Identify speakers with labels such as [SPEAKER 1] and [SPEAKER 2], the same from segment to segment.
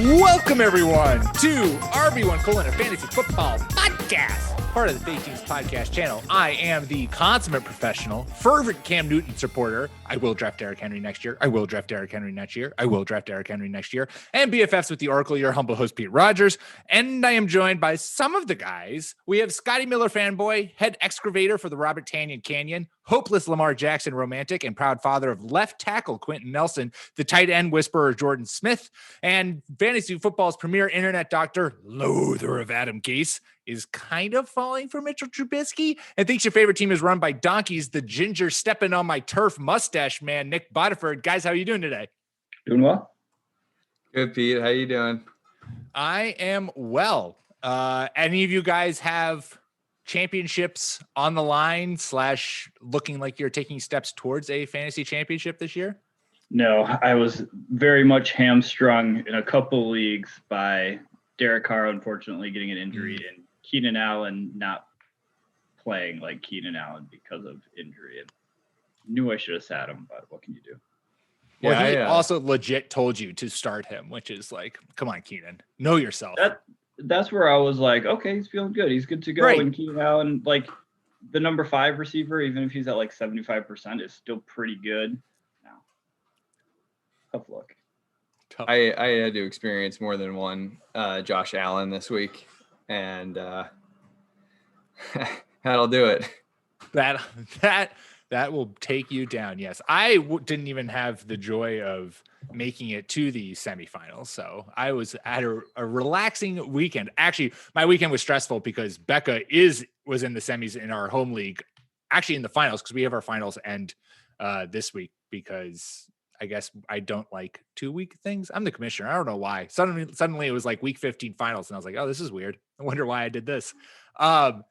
[SPEAKER 1] Welcome, everyone, to RB1 a Fantasy Football Podcast, part of the Fake Teams Podcast channel. I am the consummate professional, fervent Cam Newton supporter. I will draft Derrick Henry next year. I will draft Derrick Henry next year. I will draft Derrick Henry next year. And BFFs with the Oracle, your humble host, Pete Rogers. And I am joined by some of the guys. We have Scotty Miller fanboy, head excavator for the Robert Tanyan Canyon, hopeless Lamar Jackson romantic, and proud father of left tackle Quentin Nelson, the tight end whisperer Jordan Smith, and fantasy football's premier internet doctor, loather of Adam Gase, is kind of falling for Mitchell Trubisky and thinks your favorite team is run by donkeys, the ginger stepping on my turf mustache man, Nick Bodiford. Guys, how are you doing today?
[SPEAKER 2] Doing well.
[SPEAKER 3] Good, Pete. How you doing?
[SPEAKER 1] I am well. Any of you guys have championships on the line / looking like you're taking steps towards a fantasy championship this year?
[SPEAKER 2] No, I was very much hamstrung in a couple leagues by Derek Carr, unfortunately, getting an injury and Keenan Allen not playing like Keenan Allen because of injury. And knew I should have sat him, but what can you do?
[SPEAKER 1] Well, he also legit told you to start him, which is like, come on, Keenan, know yourself.
[SPEAKER 2] That's where I was like, okay, he's feeling good. He's good to go.
[SPEAKER 1] Right.
[SPEAKER 2] And Keenan Allen, like the number 5 receiver, even if he's at like 75%, is still pretty good. Now, tough luck.
[SPEAKER 3] I had to experience more than one Josh Allen this week, and that'll do it.
[SPEAKER 1] That will take you down. Yes. I didn't even have the joy of making it to the semifinals. So I was at a relaxing weekend. Actually, my weekend was stressful because Becca was in the semis in our home league, actually in the finals, because we have our finals end this week, because I guess I don't like 2-week things. I'm the commissioner. I don't know why. Suddenly it was like week 15 finals. And I was like, oh, this is weird. I wonder why I did this. But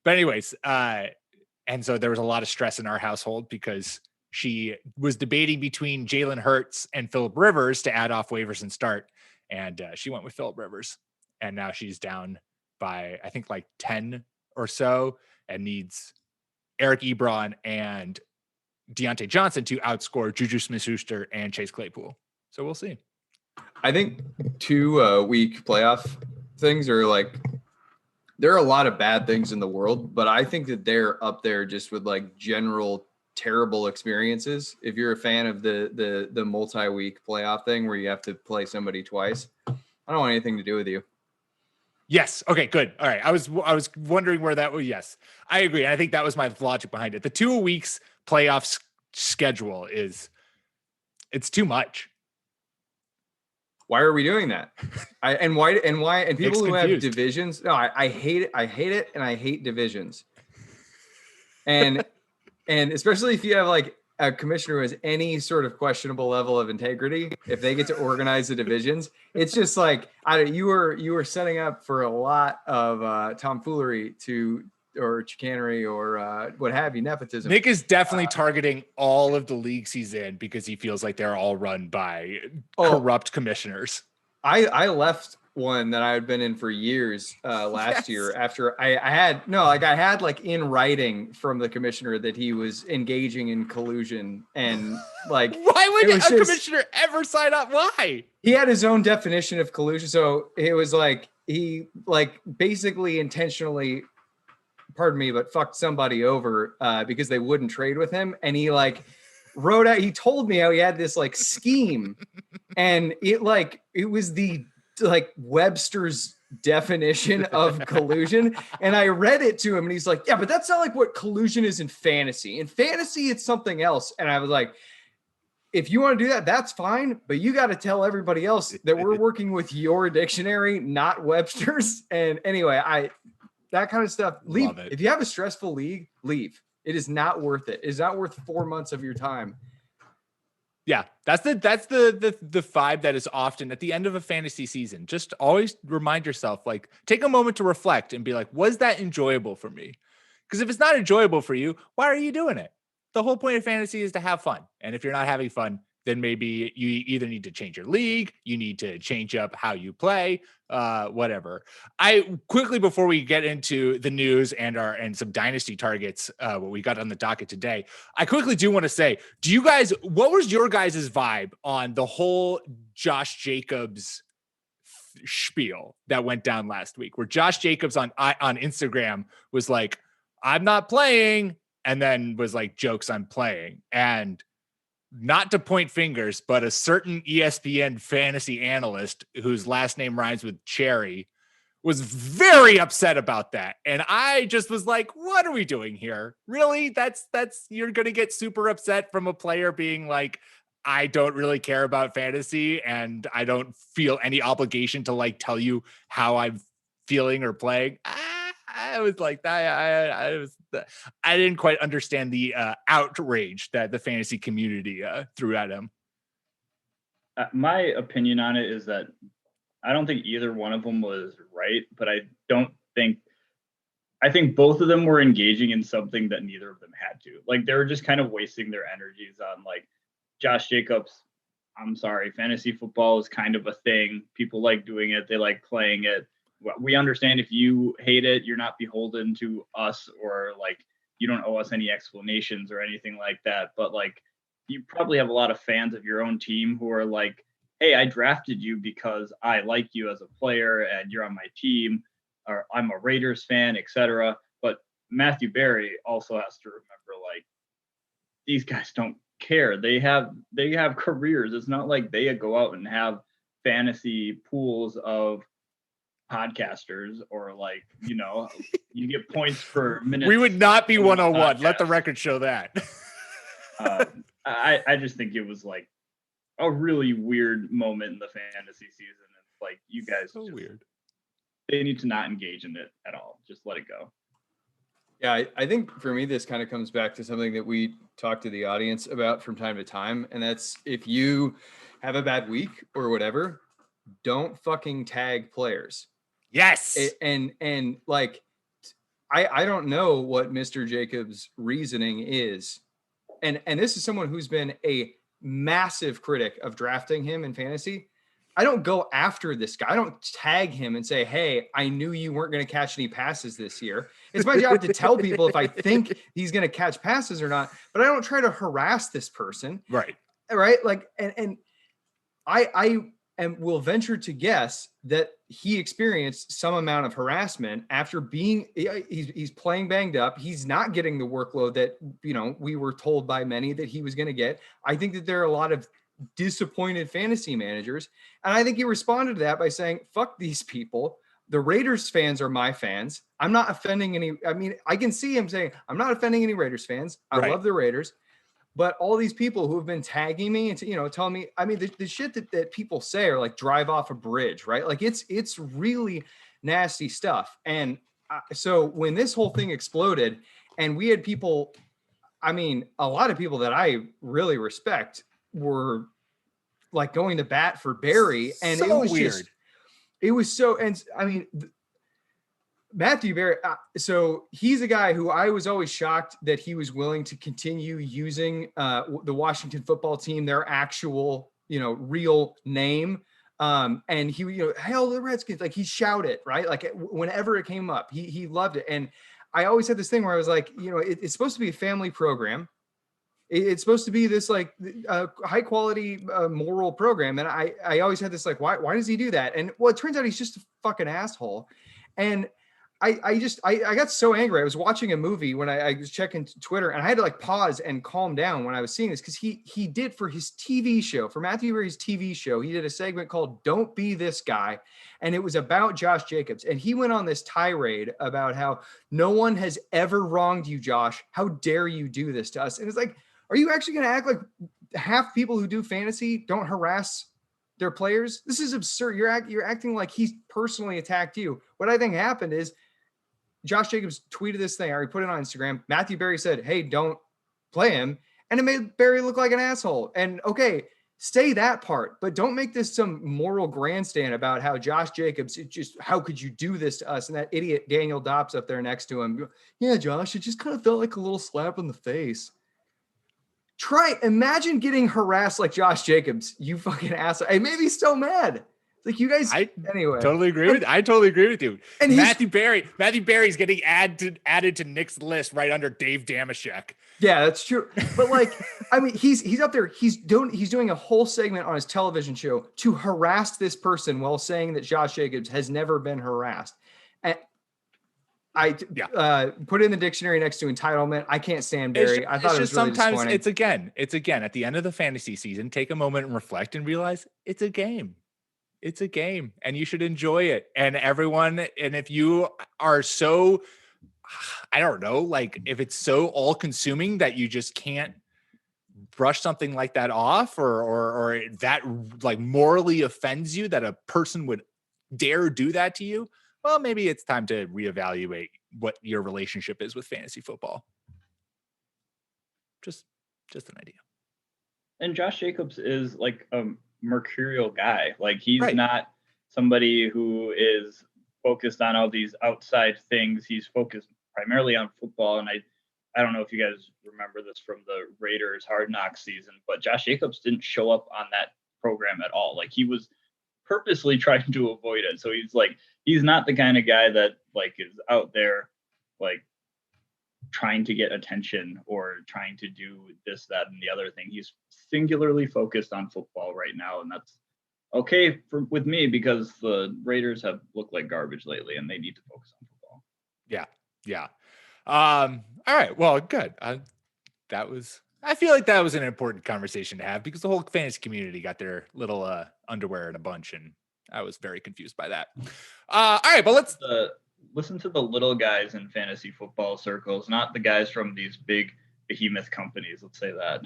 [SPEAKER 1] anyways, and so there was a lot of stress in our household because she was debating between Jalen Hurts and Phillip Rivers to add off waivers and start. And she went with Phillip Rivers. And now she's down by, I think, like 10 or so, and needs Eric Ebron and Deontay Johnson to outscore Juju Smith-Schuster and Chase Claypool. So we'll see.
[SPEAKER 3] I think 2-week playoff things are like, there are a lot of bad things in the world, but I think that they're up there just with like general terrible experiences. If you're a fan of the multi-week playoff thing where you have to play somebody twice, I don't want anything to do with you.
[SPEAKER 1] Yes. Okay, good. All right. I was wondering where that was. Yes, I agree. I think that was my logic behind it. The 2 weeks playoff schedule it's too much.
[SPEAKER 3] Why are we doing that? And people who have divisions. No, I hate it. I hate it. And I hate divisions. And especially if you have like a commissioner who has any sort of questionable level of integrity, if they get to organize the divisions, it's just like, you were setting up for a lot of tomfoolery or chicanery or what have you, nepotism.
[SPEAKER 1] Nick is definitely targeting all of the leagues he's in because he feels like they're all run by corrupt commissioners.
[SPEAKER 3] I left one that I had been in for years last year after I had like in writing from the commissioner that he was engaging in collusion, and like
[SPEAKER 1] why would a commissioner ever sign up? Why?
[SPEAKER 3] He had his own definition of collusion. So it was like he like basically intentionally, pardon me, but fucked somebody over because they wouldn't trade with him. And he like wrote out, he told me how he had this like scheme, and it was the like Webster's definition of collusion. And I read it to him and he's like, yeah, but that's not like what collusion is in fantasy. In fantasy, it's something else. And I was like, if you want to do that, that's fine. But you got to tell everybody else that we're working with your dictionary, not Webster's. And anyway, that kind of stuff, leave. If you have a stressful league, leave. It is not worth it. It is not worth 4 months of your time.
[SPEAKER 1] Yeah, that's the vibe that is often at the end of a fantasy season. Just always remind yourself, like, take a moment to reflect and be like, was that enjoyable for me? Because if it's not enjoyable for you, why are you doing it? The whole point of fantasy is to have fun. And if you're not having fun, then maybe you either need to change your league, you need to change up how you play, whatever. I quickly, before we get into the news and some dynasty targets, what we got on the docket today, I quickly do want to say, what was your guys' vibe on the whole Josh Jacobs spiel that went down last week where Josh Jacobs on Instagram was like, I'm not playing. And then was like, jokes, I'm playing. And not to point fingers, but a certain ESPN fantasy analyst whose last name rhymes with Cherry was very upset about that. And I just was like, what are we doing here? Really? That's you're going to get super upset from a player being like, I don't really care about fantasy and I don't feel any obligation to like tell you how I'm feeling or playing. I was like, I didn't quite understand the outrage that the fantasy community threw at him.
[SPEAKER 2] My opinion on it is that I don't think either one of them was right, but I think both of them were engaging in something that neither of them had to. Like, they were just kind of wasting their energies on like Josh Jacobs. I'm sorry, fantasy football is kind of a thing. People like doing it. They like playing it. We understand if you hate it, you're not beholden to us, or like you don't owe us any explanations or anything like that. But like, you probably have a lot of fans of your own team who are like, hey, I drafted you because I like you as a player and you're on my team, or I'm a Raiders fan, etc. But Matthew Berry also has to remember, like, these guys don't care. They have careers. It's not like they go out and have fantasy pools of podcasters, or like, you know, you get points per minute.
[SPEAKER 1] We would not be 101. Let the record show that.
[SPEAKER 2] I just think it was like a really weird moment in the fantasy season. It's like, you guys
[SPEAKER 1] so weird.
[SPEAKER 2] They need to not engage in it at all. Just let it go.
[SPEAKER 3] Yeah, I think for me, this kind of comes back to something that we talk to the audience about from time to time. And that's, if you have a bad week or whatever, don't fucking tag players.
[SPEAKER 1] Yes.
[SPEAKER 3] And like, I don't know what Mr. Jacobs' reasoning is. And this is someone who's been a massive critic of drafting him in fantasy. I don't go after this guy. I don't tag him and say, hey, I knew you weren't going to catch any passes this year. It's my job to tell people if I think he's going to catch passes or not, but I don't try to harass this person.
[SPEAKER 1] Right.
[SPEAKER 3] Like, and I will venture to guess that he experienced some amount of harassment after he's playing banged up. He's not getting the workload that, you know, we were told by many that he was going to get. I think that there are a lot of disappointed fantasy managers. And I think he responded to that by saying, fuck these people. The Raiders fans are my fans. I'm not offending any. I mean, I can see him saying, I'm not offending any Raiders fans. I love the Raiders. But all these people who have been tagging me and, you know, telling me, I mean, the shit that people say are like drive off a bridge, right? Like it's really nasty stuff. And so when this whole thing exploded and we had people, I mean, a lot of people that I really respect were like going to bat for Barry. And
[SPEAKER 1] so
[SPEAKER 3] it was
[SPEAKER 1] weird.
[SPEAKER 3] It was so, and I mean, Matthew Berry, so he's a guy who I was always shocked that he was willing to continue using the Washington football team, their actual, you know, real name. And he, you know, hail the Redskins, like he shouted, right? Like whenever it came up, he loved it. And I always had this thing where I was like, you know, it's supposed to be a family program. It's supposed to be this like high quality moral program. And I always had this like, why does he do that? And well, it turns out he's just a fucking asshole. And I got so angry. I was watching a movie when I was checking Twitter, and I had to like pause and calm down when I was seeing this, because he did for his TV show, for Matthew Berry's TV show, he did a segment called Don't Be This Guy. And it was about Josh Jacobs. And he went on this tirade about how no one has ever wronged you, Josh. How dare you do this to us? And it's like, are you actually going to act like half people who do fantasy don't harass their players? This is absurd. You're acting like he's personally attacked you. What I think happened is Josh Jacobs tweeted this thing. I already put it on Instagram. Matthew Berry said, hey, don't play him. And it made Berry look like an asshole. And okay, say that part, but don't make this some moral grandstand about how Josh Jacobs, how could you do this to us? And that idiot Daniel Dobbs up there next to him. Yeah, Josh, it just kind of felt like a little slap in the face. Imagine getting harassed like Josh Jacobs, you fucking asshole. And maybe he's still mad. Like you guys, anyway.
[SPEAKER 1] I totally agree with you. And Matthew Berry's getting added to Nick's list right under Dave Damashek.
[SPEAKER 3] Yeah, that's true. But like, I mean, he's up there. He's doing a whole segment on his television show to harass this person while saying that Josh Jacobs has never been harassed. And I put it in the dictionary next to entitlement. I can't stand Barry. I thought it was really
[SPEAKER 1] sometimes
[SPEAKER 3] disappointing.
[SPEAKER 1] it's again at the end of the fantasy season. Take a moment and reflect and realize it's a game. It's a game, and you should enjoy it. And if you are so, I don't know, like if it's so all consuming that you just can't brush something like that off, or that like morally offends you that a person would dare do that to you, well, maybe it's time to reevaluate what your relationship is with fantasy football. Just an idea.
[SPEAKER 2] And Josh Jacobs is like a mercurial guy. Like he's
[SPEAKER 1] Right.
[SPEAKER 2] not somebody who is focused on all these outside things. He's focused primarily on football. And I don't know if you guys remember this from the Raiders Hard Knocks season, but Josh Jacobs didn't show up on that program at all. Like he was purposely trying to avoid it. So he's not the kind of guy that like is out there like trying to get attention or trying to do this, that, and the other thing. He's singularly focused on football right now, and that's okay with me because the Raiders have looked like garbage lately, and they need to focus on football.
[SPEAKER 1] Yeah. All right. Well, good. I feel like that was an important conversation to have because the whole fantasy community got their little underwear in a bunch, and I was very confused by that. All right, but let's
[SPEAKER 2] listen to the little guys in fantasy football circles, not the guys from these big behemoth companies. Let's say that.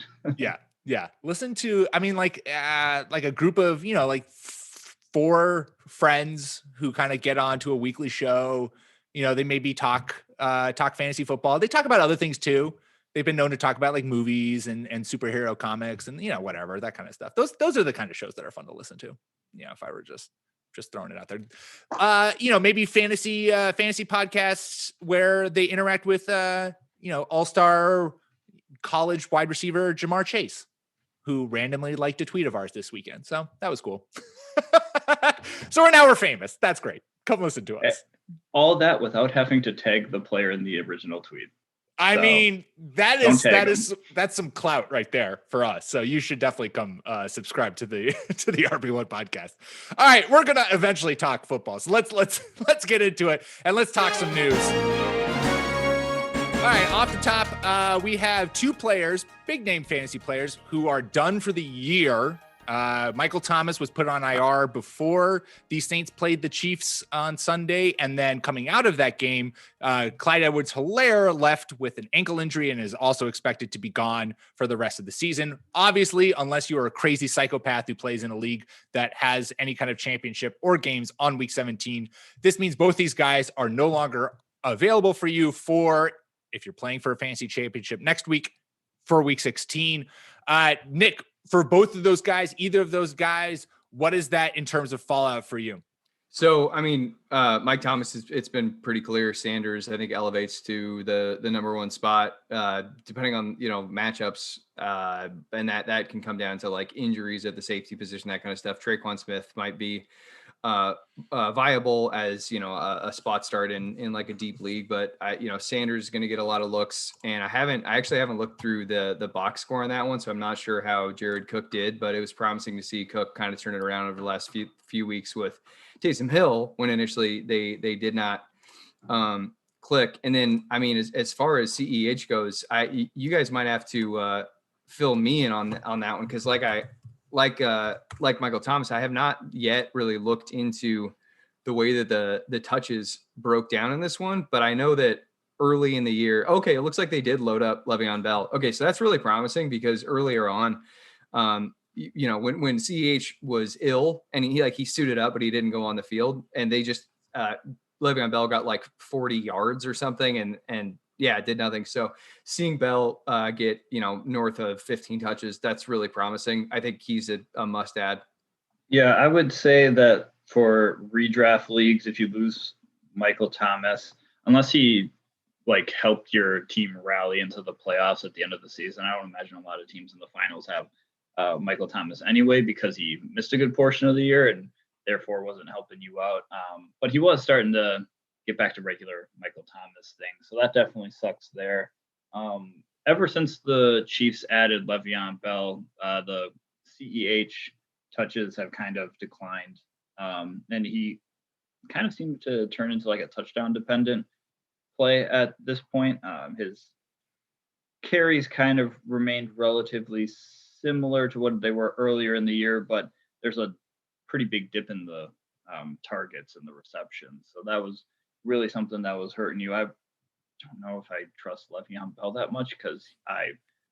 [SPEAKER 1] Yeah. Listen to, I mean, like a group of, like 4 friends who kind of get on to a weekly show. They maybe talk fantasy football. They talk about other things too. They've been known to talk about like movies and superhero comics and, whatever, that kind of stuff. Those are the kind of shows that are fun to listen to. If I were just throwing it out there, maybe fantasy podcasts where they interact with, all-star college wide receiver Jamar Chase, who randomly liked a tweet of ours this weekend. So that was cool. So now we're famous. That's great. Come listen to us.
[SPEAKER 2] All that without having to tag the player in the original tweet.
[SPEAKER 1] I mean, that's some clout right there for us. So you should definitely come subscribe to the RB1 podcast. All right, we're gonna eventually talk football. So let's get into it and let's talk some news. All right, off the top, we have 2 players, big name fantasy players, who are done for the year. Michael Thomas was put on IR before the Saints played the Chiefs on Sunday. And then coming out of that game, Clyde Edwards-Helaire left with an ankle injury and is also expected to be gone for the rest of the season. Obviously, unless you are a crazy psychopath who plays in a league that has any kind of championship or games on week 17, this means both these guys are no longer available for you if you're playing for a fantasy championship next week for week 16. Nick, for both of those guys, either of those guys, what is that in terms of fallout for you?
[SPEAKER 3] So, I mean, Mike Thomas, it's been pretty clear. Sanders, I think, elevates to the number 1 spot, depending on, matchups. And that can come down to like injuries at the safety position, that kind of stuff. Traquan Smith might be viable as, a spot start in like a deep league, but Sanders is going to get a lot of looks, and I actually haven't looked through the box score on that one. So I'm not sure how Jared Cook did, but it was promising to see Cook kind of turn it around over the last few weeks with Taysom Hill when initially they did not click. And then, I mean, as far as CEH goes, you guys might have to fill me in on that one. Cause like Michael Thomas, I have not yet really looked into the way that the touches broke down in this one, but I know that early in the year, okay, it looks like they did load up Le'Veon Bell. Okay, so that's really promising because earlier on, when CEH was ill and he suited up, but he didn't go on the field, and they just Le'Veon Bell got like 40 yards or something, and yeah, did nothing. So seeing Bell get, north of 15 touches, that's really promising. I think he's a must add.
[SPEAKER 2] Yeah, I would say that for redraft leagues, if you lose Michael Thomas, unless he like helped your team rally into the playoffs at the end of the season, I don't imagine a lot of teams in the finals have Michael Thomas anyway, because he missed a good portion of the year and therefore wasn't helping you out. But he was starting to get back to regular Michael Thomas thing. So that definitely sucks there. ever since the Chiefs added Le'Veon Bell, the CEH touches have kind of declined. And he kind of seemed to turn into like a touchdown dependent play at this point. His carries kind of remained relatively similar to what they were earlier in the year, but there's a pretty big dip in the targets and the receptions. So that was really something that was hurting you. I don't know if I trust Le'Veon Bell that much because I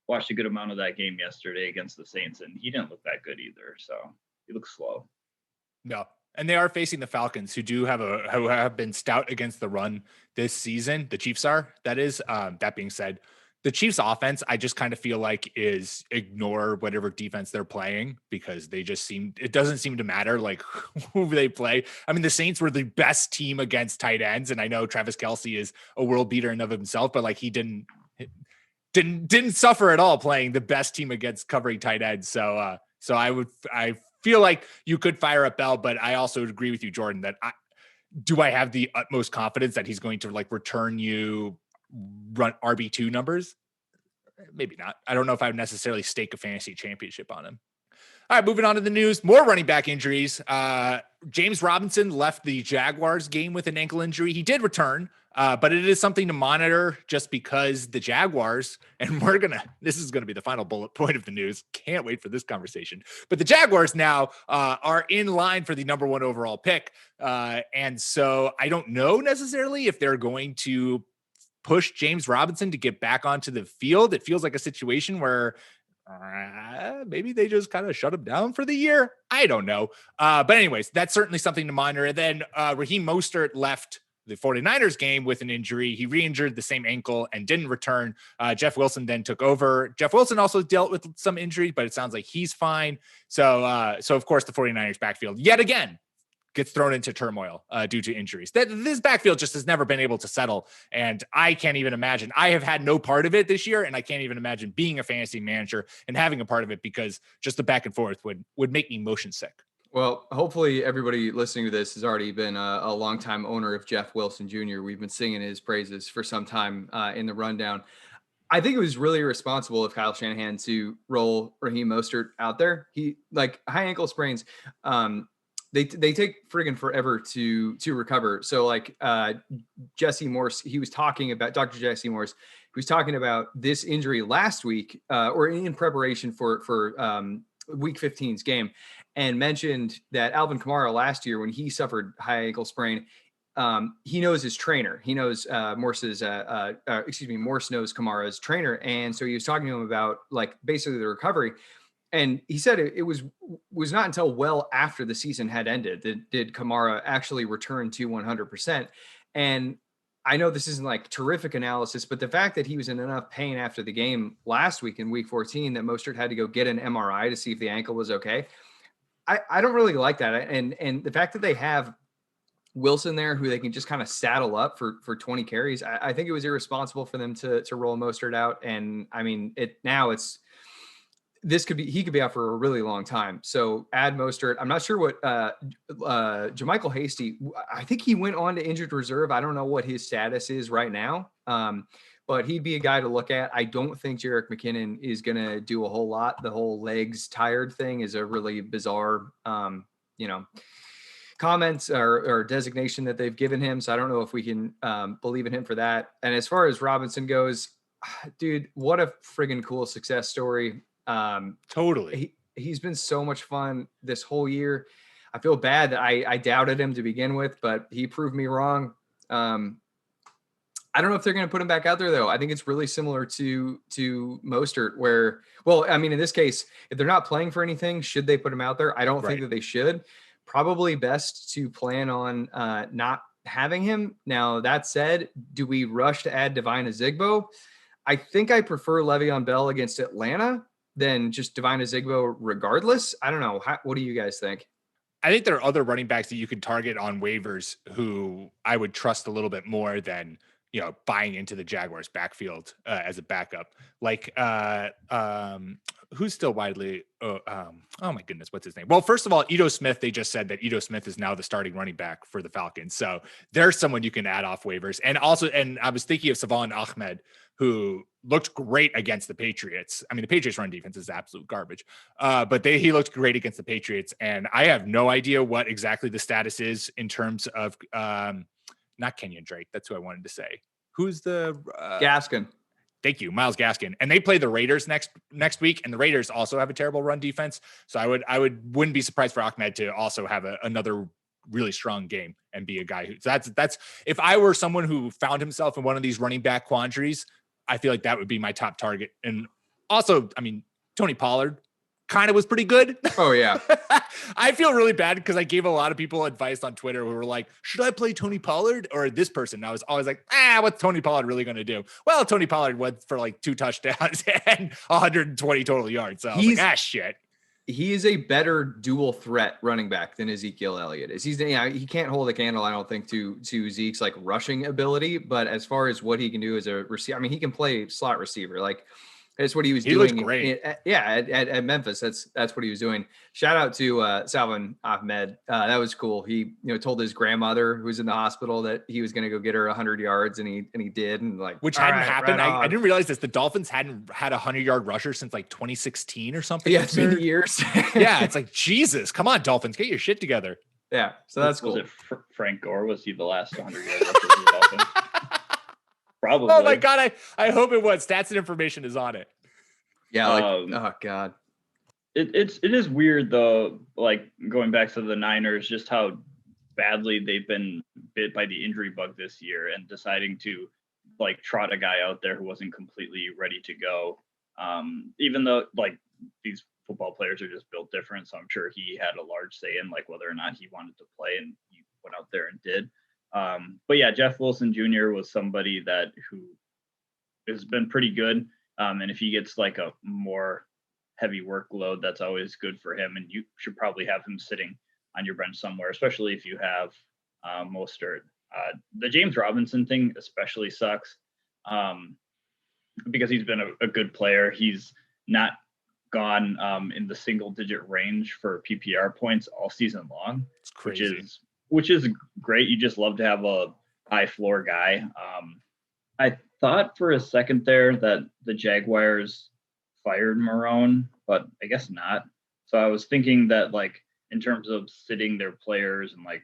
[SPEAKER 2] watched a good amount of that game yesterday against the Saints, and he didn't look that good either. So he looks slow.
[SPEAKER 1] No. And they are facing the Falcons, who have been stout against the run this season. The Chiefs are, that is. That being said, the Chiefs offense, I just kind of feel like is ignore whatever defense they're playing because it doesn't seem to matter like who they play. I mean, the Saints were the best team against tight ends. And I know Travis Kelce is a world beater in of himself, but like he didn't suffer at all playing the best team against covering tight ends. So I feel like you could fire up Bell, but I also agree with you, Jordan, that I have the utmost confidence that he's going to like return you run RB2 numbers? Maybe not. I don't know if I would necessarily stake a fantasy championship on him. All right, moving on to the news. More running back injuries. James Robinson left the Jaguars game with an ankle injury. He did return, but it is something to monitor just because the Jaguars, and this is going to be the final bullet point of the news. Can't wait for this conversation. But the Jaguars now are in line for the number 1 overall pick. And so I don't know necessarily if they're going to push James Robinson to get back onto the field. It feels like a situation where maybe they just kind of shut him down for the year. I don't know. But anyways, that's certainly something to monitor. And then Raheem Mostert left the 49ers game with an injury. He re-injured the same ankle and didn't return. Jeff Wilson then took over. Jeff Wilson also dealt with some injuries, but it sounds like he's fine. So of course the 49ers backfield yet again gets thrown into turmoil due to injuries. This backfield just has never been able to settle. And I can't even imagine. I have had no part of it this year, and I can't even imagine being a fantasy manager and having a part of it because just the back and forth would make me motion sick.
[SPEAKER 3] Well, hopefully everybody listening to this has already been a longtime owner of Jeff Wilson Jr. We've been singing his praises for some time in the rundown. I think it was really irresponsible of Kyle Shanahan to roll Raheem Mostert out there. He like high ankle sprains. They take friggin' forever to recover. So like Jesse Morse, he was talking about Dr. Jesse Morse. He was talking about this injury last week or in preparation for Week 15's game, and mentioned that Alvin Kamara last year when he suffered high ankle sprain, he knows his trainer. He knows Morse knows Kamara's trainer, and so he was talking to him about like basically the recovery. And he said it was not until well after the season had ended that did Kamara actually return to 100%. And I know this isn't like terrific analysis, but the fact that he was in enough pain after the game last week in Week 14 that Mostert had to go get an MRI to see if the ankle was okay, I don't really like that. And the fact that they have Wilson there who they can just kind of saddle up for 20 carries, I think it was irresponsible for them to roll Mostert out. And I mean, he could be out for a really long time. So add Mostert. I'm not sure what Jermichael Hasty, I think he went on to injured reserve. I don't know what his status is right now. But he'd be a guy to look at. I don't think Jerick McKinnon is going to do a whole lot. The whole legs tired thing is a really bizarre, comments or designation that they've given him. So I don't know if we can believe in him for that. And as far as Robinson goes, dude, what a friggin' cool success story.
[SPEAKER 1] Totally.
[SPEAKER 3] He's been so much fun this whole year. I feel bad that I doubted him to begin with, but he proved me wrong. I don't know if they're going to put him back out there though. I think it's really similar to Mostert where, well, I mean, in this case, if they're not playing for anything, should they put him out there? I don't think that they should. Probably best to plan on not having him. Now that said, do we rush to add Divine Azigbo? I think I prefer Le'Veon Bell against Atlanta than just Divine Azigbo regardless. I don't know. What do you guys think?
[SPEAKER 1] I think there are other running backs that you could target on waivers who I would trust a little bit more than, buying into the Jaguars backfield as a backup. Like who's still widely, oh my goodness, what's his name? Well, first of all, Ito Smith, they just said that Ito Smith is now the starting running back for the Falcons. So there's someone you can add off waivers. And I was thinking of Savon Ahmed, who looked great against the Patriots. I mean, the Patriots run defense is absolute garbage, but he looked great against the Patriots. And I have no idea what exactly the status is in terms of, not Kenyon Drake. That's who I wanted to say. Who's the
[SPEAKER 3] Gaskin?
[SPEAKER 1] Thank you, Myles Gaskin. And they play the Raiders next week, and the Raiders also have a terrible run defense. So I wouldn't be surprised for Ahmed to also have another really strong game and be a guy who that's if I were someone who found himself in one of these running back quandaries, I feel like that would be my top target. And also, I mean, Tony Pollard kind of was pretty good.
[SPEAKER 3] Oh yeah.
[SPEAKER 1] I feel really bad because I gave a lot of people advice on Twitter who were like, should I play Tony Pollard or this person? And I was always like, what's Tony Pollard really going to do? Well, Tony Pollard went for like 2 touchdowns and 120 total yards. So I was like, shit.
[SPEAKER 3] He is a better dual threat running back than Ezekiel Elliott is. He can't hold a candle, I don't think, to Zeke's like rushing ability, but as far as what he can do as a receiver, I mean, he can play slot receiver. Like, that's what he was doing.
[SPEAKER 1] Looked great.
[SPEAKER 3] At Memphis. That's what he was doing. Shout out to Salvon Ahmed. That was cool. He told his grandmother who was in the hospital that he was going to go get her 100 yards, and he did. And like,
[SPEAKER 1] which hadn't happened. Right, I didn't realize this. The Dolphins hadn't had a 100-yard rusher since like 2016 or something.
[SPEAKER 3] Yeah, it's been years.
[SPEAKER 1] Yeah, it's like, Jesus, come on, Dolphins, get your shit together.
[SPEAKER 3] Yeah, so that's cool.
[SPEAKER 2] Was it Frank Gore? Was he the last 100-yard rusher for the Dolphins? Probably.
[SPEAKER 1] Oh my God. I hope it was. Stats and information is on it.
[SPEAKER 3] Yeah. Oh God.
[SPEAKER 2] It is weird though. Like going back to the Niners, just how badly they've been bit by the injury bug this year and deciding to like trot a guy out there who wasn't completely ready to go. Even though like these football players are just built different. So I'm sure he had a large say in like whether or not he wanted to play, and he went out there and did. But yeah, Jeff Wilson Jr. was somebody who has been pretty good. And if he gets like a more heavy workload, that's always good for him. And you should probably have him sitting on your bench somewhere, especially if you have Mostert. The James Robinson thing especially sucks because he's been a good player. He's not gone in the single-digit range for PPR points all season long.
[SPEAKER 1] It's crazy.
[SPEAKER 2] Which is great. You just love to have a high floor guy. I thought for a second there that the Jaguars fired Marone, but I guess not. So I was thinking that like in terms of sitting their players and like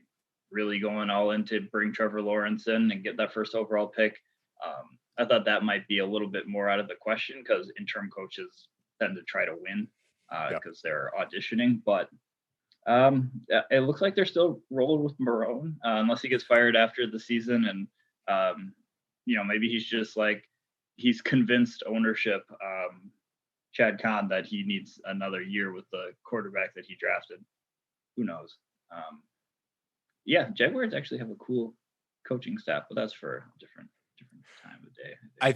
[SPEAKER 2] really going all in to bring Trevor Lawrence in and get that first overall pick, I thought that might be a little bit more out of the question because interim coaches tend to try to win because they're auditioning. But it looks like they're still rolling with Marone unless he gets fired after the season. And, maybe he's just like, he's convinced ownership, Chad Kahn, that he needs another year with the quarterback that he drafted. Who knows? Jaguars actually have a cool coaching staff, but that's for a different time of day.
[SPEAKER 1] I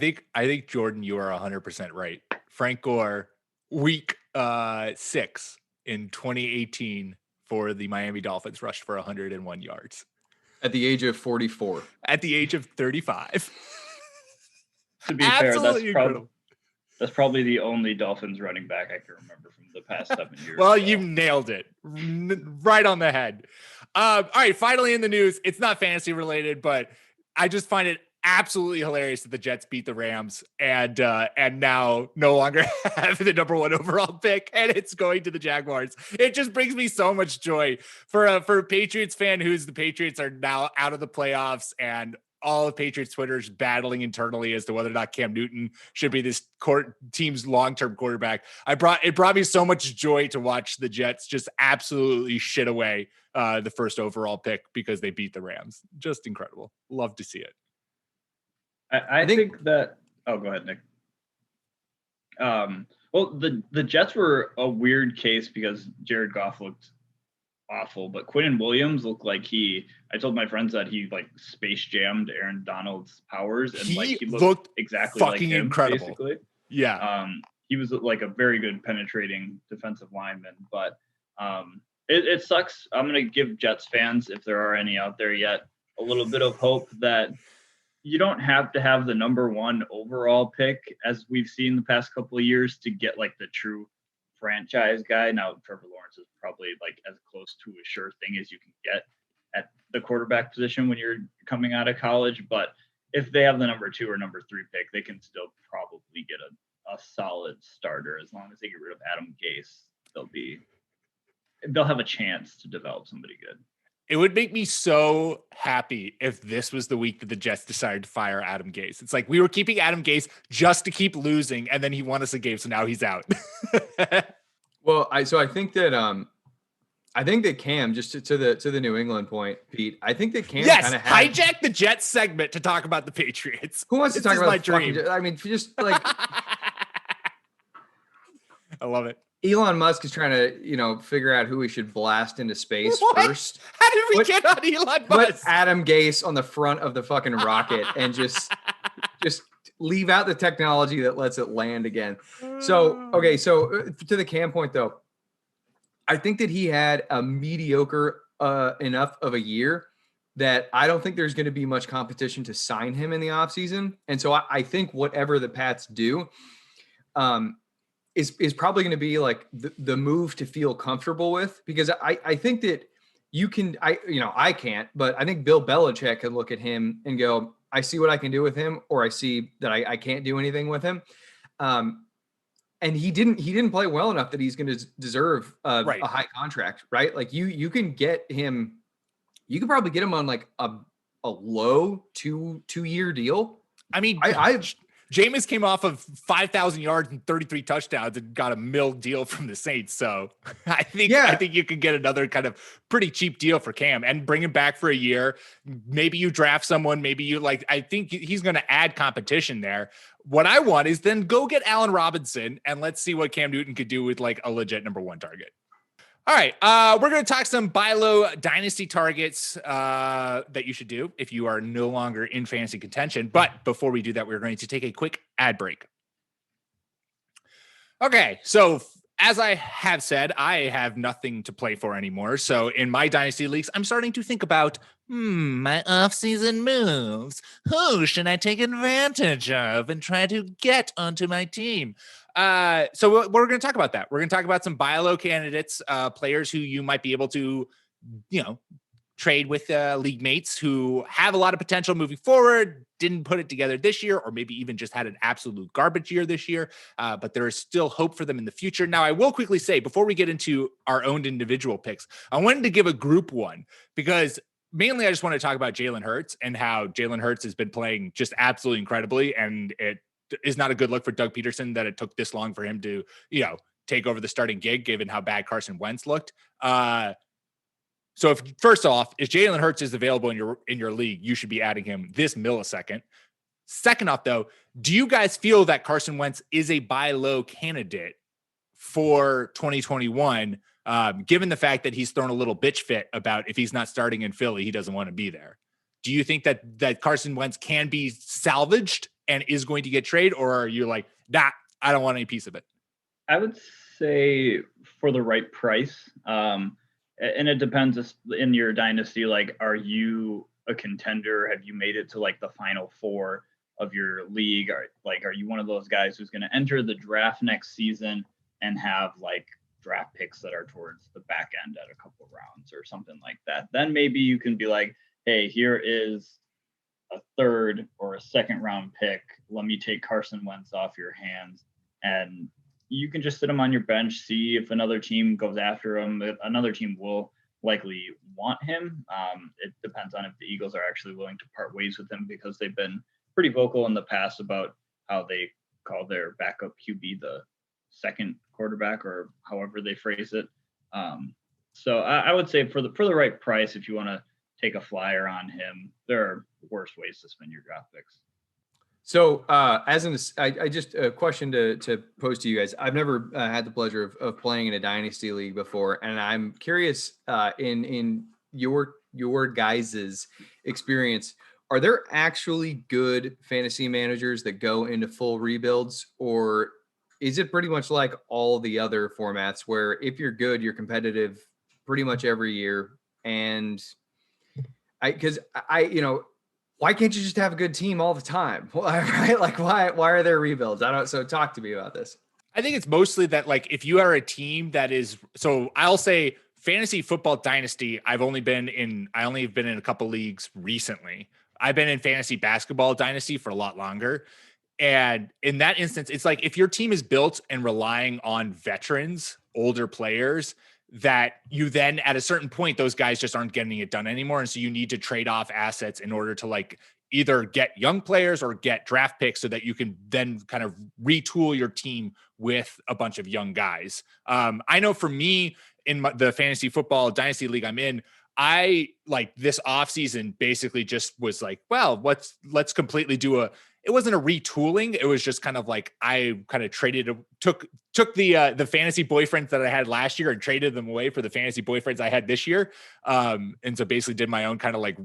[SPEAKER 1] think Jordan, you are 100% right. Frank Gore, week 6 in 2018 for the Miami Dolphins, rushed for 101 yards.
[SPEAKER 3] At the age of 44.
[SPEAKER 1] At the age of 35.
[SPEAKER 2] To be fair, that's probably the only Dolphins running back I can remember from the past 7 years.
[SPEAKER 1] Well, you nailed it. Right on the head. All right, finally in the news, it's not fantasy related, but I just find it absolutely hilarious that the Jets beat the Rams and now no longer have the number 1 overall pick, and it's going to the Jaguars. It just brings me so much joy for a Patriots fan who's the Patriots are now out of the playoffs, and all of Patriots Twitter is battling internally as to whether or not Cam Newton should be this team's long-term quarterback. It brought me so much joy to watch the Jets just absolutely shit away the first overall pick because they beat the Rams. Just incredible. Love to see it.
[SPEAKER 2] I think that. Oh, go ahead, Nick. Well, the Jets were a weird case because Jared Goff looked awful, but Quinnen Williams looked like I told my friends that he like space jammed Aaron Donald's powers, and he looked exactly
[SPEAKER 1] fucking
[SPEAKER 2] like him,
[SPEAKER 1] incredible.
[SPEAKER 2] Basically.
[SPEAKER 1] Yeah.
[SPEAKER 2] He was like a very good penetrating defensive lineman, but it sucks. I'm gonna give Jets fans, if there are any out there yet, a little bit of hope that you don't have to have the number 1 overall pick, as we've seen the past couple of years, to get like the true franchise guy. Now, Trevor Lawrence is probably like as close to a sure thing as you can get at the quarterback position when you're coming out of college. But if they have the number 2 or number 3 pick, they can still probably get a solid starter. As long as they get rid of Adam Gase, they'll have a chance to develop somebody good.
[SPEAKER 1] It would make me so happy if this was the week that the Jets decided to fire Adam Gase. It's like we were keeping Adam Gase just to keep losing, and then he won us a game, so now he's out.
[SPEAKER 3] Well, I think that Cam, just to the New England point, Pete, I think that Cam kind of
[SPEAKER 1] hijack the Jets segment to talk about the Patriots.
[SPEAKER 3] Who wants to talk about
[SPEAKER 1] my dream?
[SPEAKER 3] I mean, just like
[SPEAKER 1] I love it.
[SPEAKER 3] Elon Musk is trying to, figure out who we should blast into space first.
[SPEAKER 1] How did we get on Elon Musk?
[SPEAKER 3] Put Adam Gase on the front of the fucking rocket and just leave out the technology that lets it land again. So, okay. So to the Cam point though, I think that he had a mediocre enough of a year that I don't think there's going to be much competition to sign him in the offseason. And so I think whatever the Pats do, is probably going to be like the move to feel comfortable with, because I think that you can, I can't, but I think Bill Belichick could look at him and go, I see what I can do with him, or I see that I can't do anything with him. And he didn't play well enough that he's going to deserve a high contract, right? Like you can get him, you could probably get him on like a low two-year deal.
[SPEAKER 1] I mean, Jameis came off of 5,000 yards and 33 touchdowns and got a mill deal from the Saints. So I think you can get another kind of pretty cheap deal for Cam and bring him back for a year. Maybe you draft someone, I think he's going to add competition there. What I want is then go get Allen Robinson and let's see what Cam Newton could do with like a legit number 1 target. All right, we're going to talk some buy low dynasty targets that you should do if you are no longer in fantasy contention. But before we do that, we're going to take a quick ad break. Okay, so as I have said, I have nothing to play for anymore. So in my dynasty leagues, I'm starting to think about my off-season moves. Who should I take advantage of and try to get onto my team? So we're going to talk about that. We're going to talk about some buy low candidates, players who you might be able to, trade with league mates who have a lot of potential moving forward, didn't put it together this year, or maybe even just had an absolute garbage year this year. But there is still hope for them in the future. Now, I will quickly say, before we get into our own individual picks, I wanted to give a group one because mainly I just want to talk about Jalen Hurts and how Jalen Hurts has been playing just absolutely incredibly. And it is not a good look for Doug Peterson that it took this long for him to, take over the starting gig, given how bad Carson Wentz looked. So if first off, if Jalen Hurts is available in your league, you should be adding him this millisecond. Second off, though, do you guys feel that Carson Wentz is a buy low candidate for 2021, given the fact that he's thrown a little bitch fit about if he's not starting in Philly, he doesn't want to be there? Do you think that Carson Wentz can be salvaged and is going to get traded, or are you like, nah, I don't want any piece of it?
[SPEAKER 2] I would say for the right price. And it depends in your dynasty. Like, are you a contender? Have you made it to like the final 4 of your league? Are you one of those guys who's going to enter the draft next season and have like draft picks that are towards the back end at a couple rounds or something like that? Then maybe you can be like, hey, here is a 3rd or a 2nd round pick. Let me take Carson Wentz off your hands, and you can just sit him on your bench, see if another team goes after him. Another team will likely want him. It depends on if the Eagles are actually willing to part ways with him, because they've been pretty vocal in the past about how they call their backup QB the second quarterback, or however they phrase it. So I would say for the right price, if you want to take a flyer on him, there are worse ways to spend your draft picks.
[SPEAKER 3] So I just a question to pose to you guys. I've never had the pleasure of playing in a dynasty league before, and I'm curious in your guys's experience, are there actually good fantasy managers that go into full rebuilds, or is it pretty much like all the other formats where if you're good, you're competitive pretty much every year? And why can't you just have a good team all the time? Right? Like why are there rebuilds? So talk to me about this.
[SPEAKER 1] I think it's mostly that, like, if you are a team that is, so I'll say fantasy football dynasty, I only have been in a couple leagues recently. I've been in fantasy basketball dynasty for a lot longer. And in that instance, it's like if your team is built and relying on veterans, older players, that you then at a certain point, those guys just aren't getting it done anymore. And so you need to trade off assets in order to like either get young players or get draft picks so that you can then kind of retool your team with a bunch of young guys. I know for me in the fantasy football dynasty league I'm in, I like this offseason basically just was like, well, let's completely do it wasn't a retooling. It was just kind of like I kind of took the fantasy boyfriends that I had last year and traded them away for the fantasy boyfriends I had this year. And so basically did my own kind of like,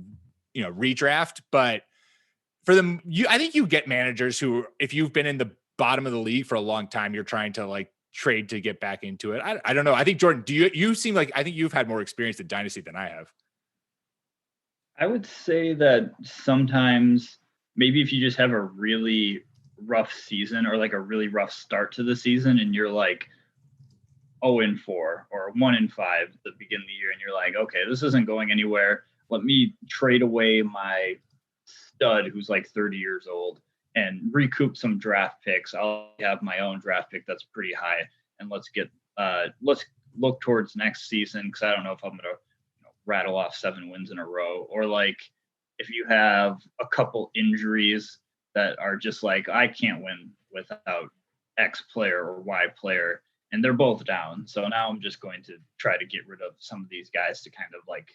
[SPEAKER 1] redraft. But for them, I think you get managers who, if you've been in the bottom of the league for a long time, you're trying to like trade to get back into it. I don't know. I think Jordan, you seem like, I think you've had more experience in Dynasty than I have.
[SPEAKER 2] I would say that sometimes maybe if you just have a really rough season or like a really rough start to the season and you're like 0-4 or 1-5 at the beginning of the year and you're like, okay, this isn't going anywhere. Let me trade away my stud who's like 30 years old and recoup some draft picks. I'll have my own draft pick that's pretty high, and let's look towards next season, because I don't know if I'm gonna rattle off 7 wins in a row, or like if you have a couple injuries that are just like, I can't win without X player or Y player, and they're both down. So now I'm just going to try to get rid of some of these guys to kind of like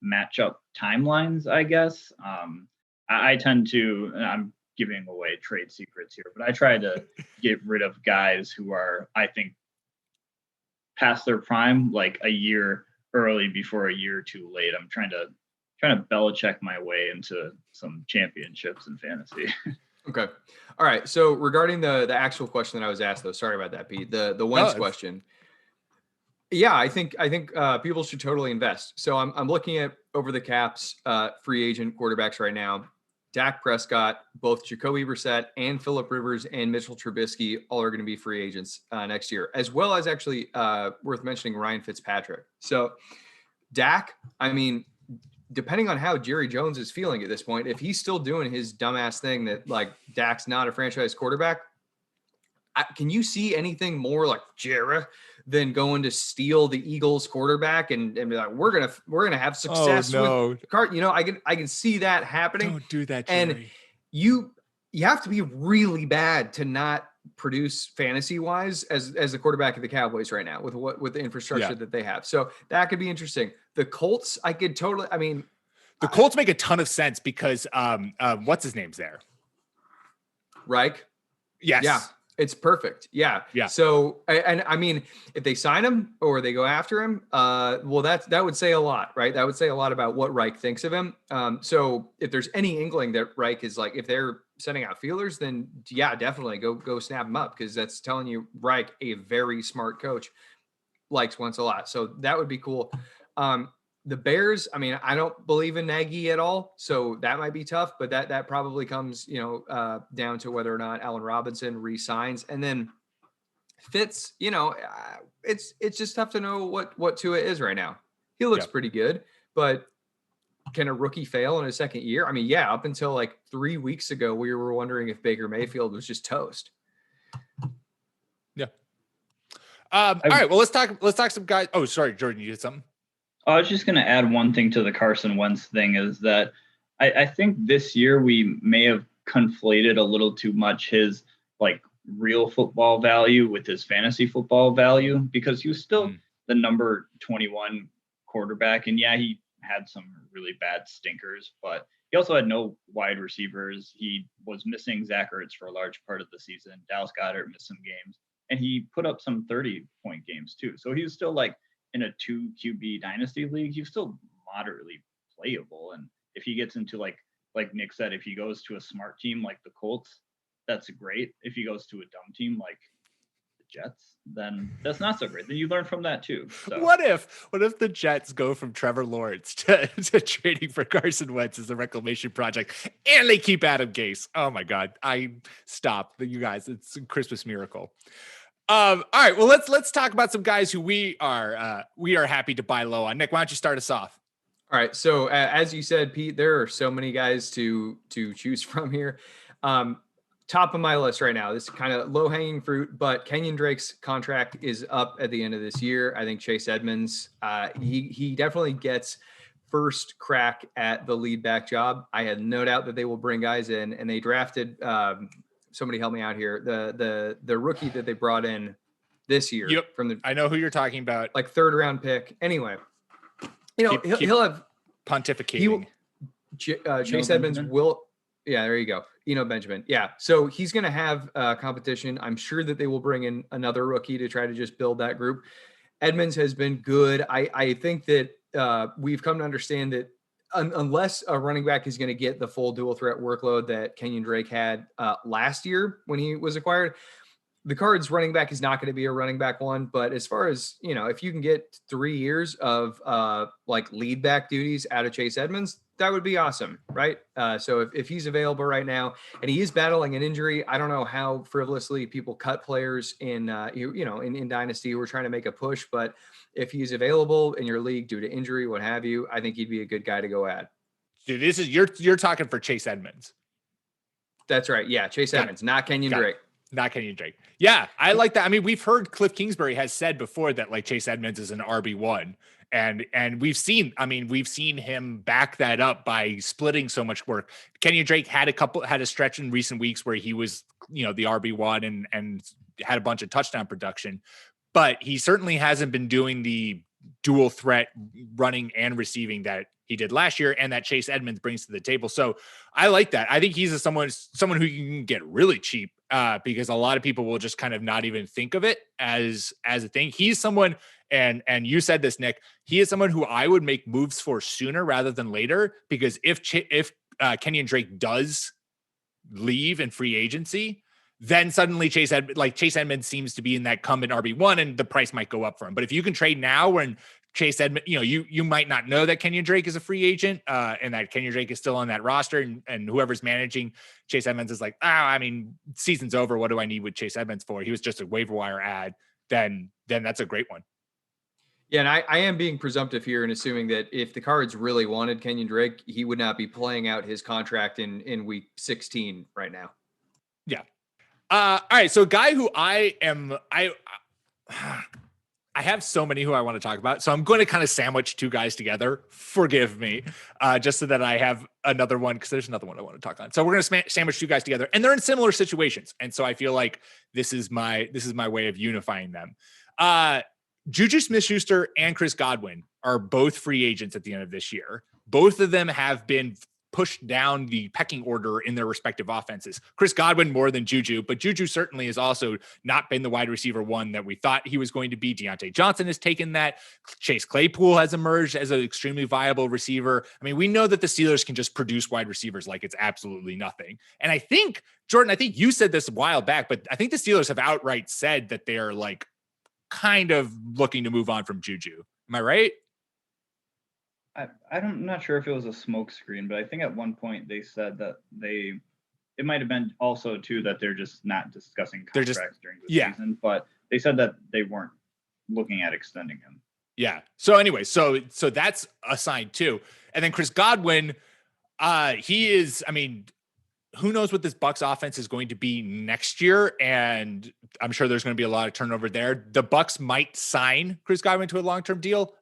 [SPEAKER 2] match up timelines, I guess. I tend to, and I'm giving away trade secrets here, but I try to get rid of guys who are, I think, past their prime, like a year early before a year too late. I'm trying to Belichick my way into some championships in fantasy.
[SPEAKER 3] Okay. All right. So regarding the actual question that I was asked, though, sorry about that, Pete, the Wentz question. Yeah, I think people should totally invest. So I'm looking at over the caps free agent quarterbacks right now. Dak Prescott, both Jacoby Brissett and Phillip Rivers and Mitchell Trubisky all are going to be free agents next year, as well as actually worth mentioning Ryan Fitzpatrick. So Dak, I mean, depending on how Jerry Jones is feeling at this point, if he's still doing his dumbass thing that like Dak's not a franchise quarterback, can you see anything more like Jerry than going to steal the Eagles quarterback and be like, we're gonna have success with Cart? I can see that happening.
[SPEAKER 1] Don't do that, Jerry.
[SPEAKER 3] And you have to be really bad to not produce fantasy wise as the quarterback of the Cowboys right now with the infrastructure that they have. So that could be interesting. The Colts, the
[SPEAKER 1] Colts make a ton of sense because what's his name's there?
[SPEAKER 3] Reich.
[SPEAKER 1] Yes.
[SPEAKER 3] Yeah. It's perfect. Yeah.
[SPEAKER 1] Yeah.
[SPEAKER 3] So, and I mean, if they sign him or they go after him, well, that would say a lot, right? That would say a lot about what Reich thinks of him. So if there's any inkling that Reich is like, if they're sending out feelers, then yeah, definitely go snap him up, because that's telling you Reich, a very smart coach, likes Wentz a lot. So that would be cool. The Bears, I mean, I don't believe in Nagy at all, so that might be tough, but that probably comes, down to whether or not Allen Robinson re-signs. And then Fitz, it's just tough to know what Tua is right now. He looks pretty good, but can a rookie fail in his second year? I mean, yeah, up until like 3 weeks ago, we were wondering if Baker Mayfield was just toast.
[SPEAKER 1] Yeah. All right, well, let's talk some guys. Oh, sorry, Jordan, you did something?
[SPEAKER 2] I was just going to add one thing to the Carson Wentz thing, is that I think this year we may have conflated a little too much his like real football value with his fantasy football value, because he was still the number 21 quarterback. And yeah, he had some really bad stinkers, but he also had no wide receivers. He was missing Zach Ertz for a large part of the season. Dallas Goedert missed some games, and he put up some 30-point games too. So he was still like, in a 2 QB dynasty league, he's still moderately playable. And if he gets into like Nick said, if he goes to a smart team like the Colts, that's great. If he goes to a dumb team like the Jets, then that's not so great. Then you learn from that too. So.
[SPEAKER 1] What if the Jets go from Trevor Lawrence to trading for Carson Wentz as a reclamation project, and they keep Adam Gase? Oh my God, I stopped you guys. It's a Christmas miracle. All right. Well, let's talk about some guys who we are happy to buy low on. Nick, why don't you start us off?
[SPEAKER 3] All right. So as you said, Pete, there are so many guys to choose from here. Top of my list right now, this is kind of low hanging fruit, but Kenyon Drake's contract is up at the end of this year. I think Chase Edmonds, he definitely gets first crack at the lead back job. I had no doubt that they will bring guys in, and they drafted, somebody help me out here. The rookie that they brought in this year
[SPEAKER 1] I know who you're talking about.
[SPEAKER 3] Like third round pick. Anyway, he'll have
[SPEAKER 1] pontificating.
[SPEAKER 3] Chase Edmonds will. Yeah, there you go. Benjamin. Yeah. So he's going to have competition. I'm sure that they will bring in another rookie to try to just build that group. Edmonds has been good. I think that we've come to understand that unless a running back is going to get the full dual threat workload that Kenyon Drake had last year when he was acquired, the Cards running back is not going to be a running back one. But as far as, if you can get 3 years of like lead back duties out of Chase Edmonds, that would be awesome. Right. So if he's available right now and he is battling an injury, I don't know how frivolously people cut players in Dynasty who are trying to make a push, but if he's available in your league due to injury, what have you, I think he'd be a good guy to go at.
[SPEAKER 1] Dude, this is you're talking for Chase Edmonds.
[SPEAKER 3] That's right. Yeah. Chase Edmonds, not Kenyon Drake.
[SPEAKER 1] Not Kenyon Drake. Yeah, I like that. I mean, we've heard Cliff Kingsbury has said before that like Chase Edmonds is an RB1. And we've seen him back that up by splitting so much work. Kenyon Drake had a stretch in recent weeks where he was, the RB1 and had a bunch of touchdown production, but he certainly hasn't been doing the dual threat running and receiving that he did last year and that Chase Edmonds brings to the table. So I like that. I think he's someone who you can get really cheap because a lot of people will just kind of not even think of it as a thing. He's someone, and you said this, Nick, he is someone who I would make moves for sooner rather than later, because if Kenyon Drake does leave in free agency, then suddenly Chase Edmonds seems to be in that incumbent RB1 and the price might go up for him. But if you can trade now when Chase Edmonds, you might not know that Kenyon Drake is a free agent and that Kenyon Drake is still on that roster and whoever's managing Chase Edmonds is like, season's over. What do I need with Chase Edmonds for? He was just a waiver wire ad. Then that's a great one.
[SPEAKER 3] Yeah, and I am being presumptive here and assuming that if the Cards really wanted Kenyon Drake, he would not be playing out his contract in week 16 right now.
[SPEAKER 1] Yeah. All right. So a guy who I have so many who I want to talk about. So I'm going to kind of sandwich two guys together. Forgive me. Just so that I have another one, because there's another one I want to talk on. So we're going to sandwich two guys together, and they're in similar situations. And so I feel like this is my way of unifying them. Juju Smith-Schuster and Chris Godwin are both free agents at the end of this year. Both of them have been pushed down the pecking order in their respective offenses. Chris Godwin more than Juju, but Juju certainly has also not been the wide receiver one that we thought he was going to be. Deontay Johnson has taken that. Chase Claypool has emerged as an extremely viable receiver. I mean, we know that the Steelers can just produce wide receivers like it's absolutely nothing. And I think, Jordan, you said this a while back, but I think the Steelers have outright said that they are like kind of looking to move on from Juju. Am I right?
[SPEAKER 2] I'm not sure if it was a smoke screen, but I think at one point they said that it might have been also too that they're just not discussing contracts during the season, but they said that they weren't looking at extending him.
[SPEAKER 1] Yeah. So anyway, so that's a sign too. And then Chris Godwin, he is, who knows what this Bucs offense is going to be next year. And I'm sure there's going to be a lot of turnover there. The Bucs might sign Chris Godwin to a long-term deal,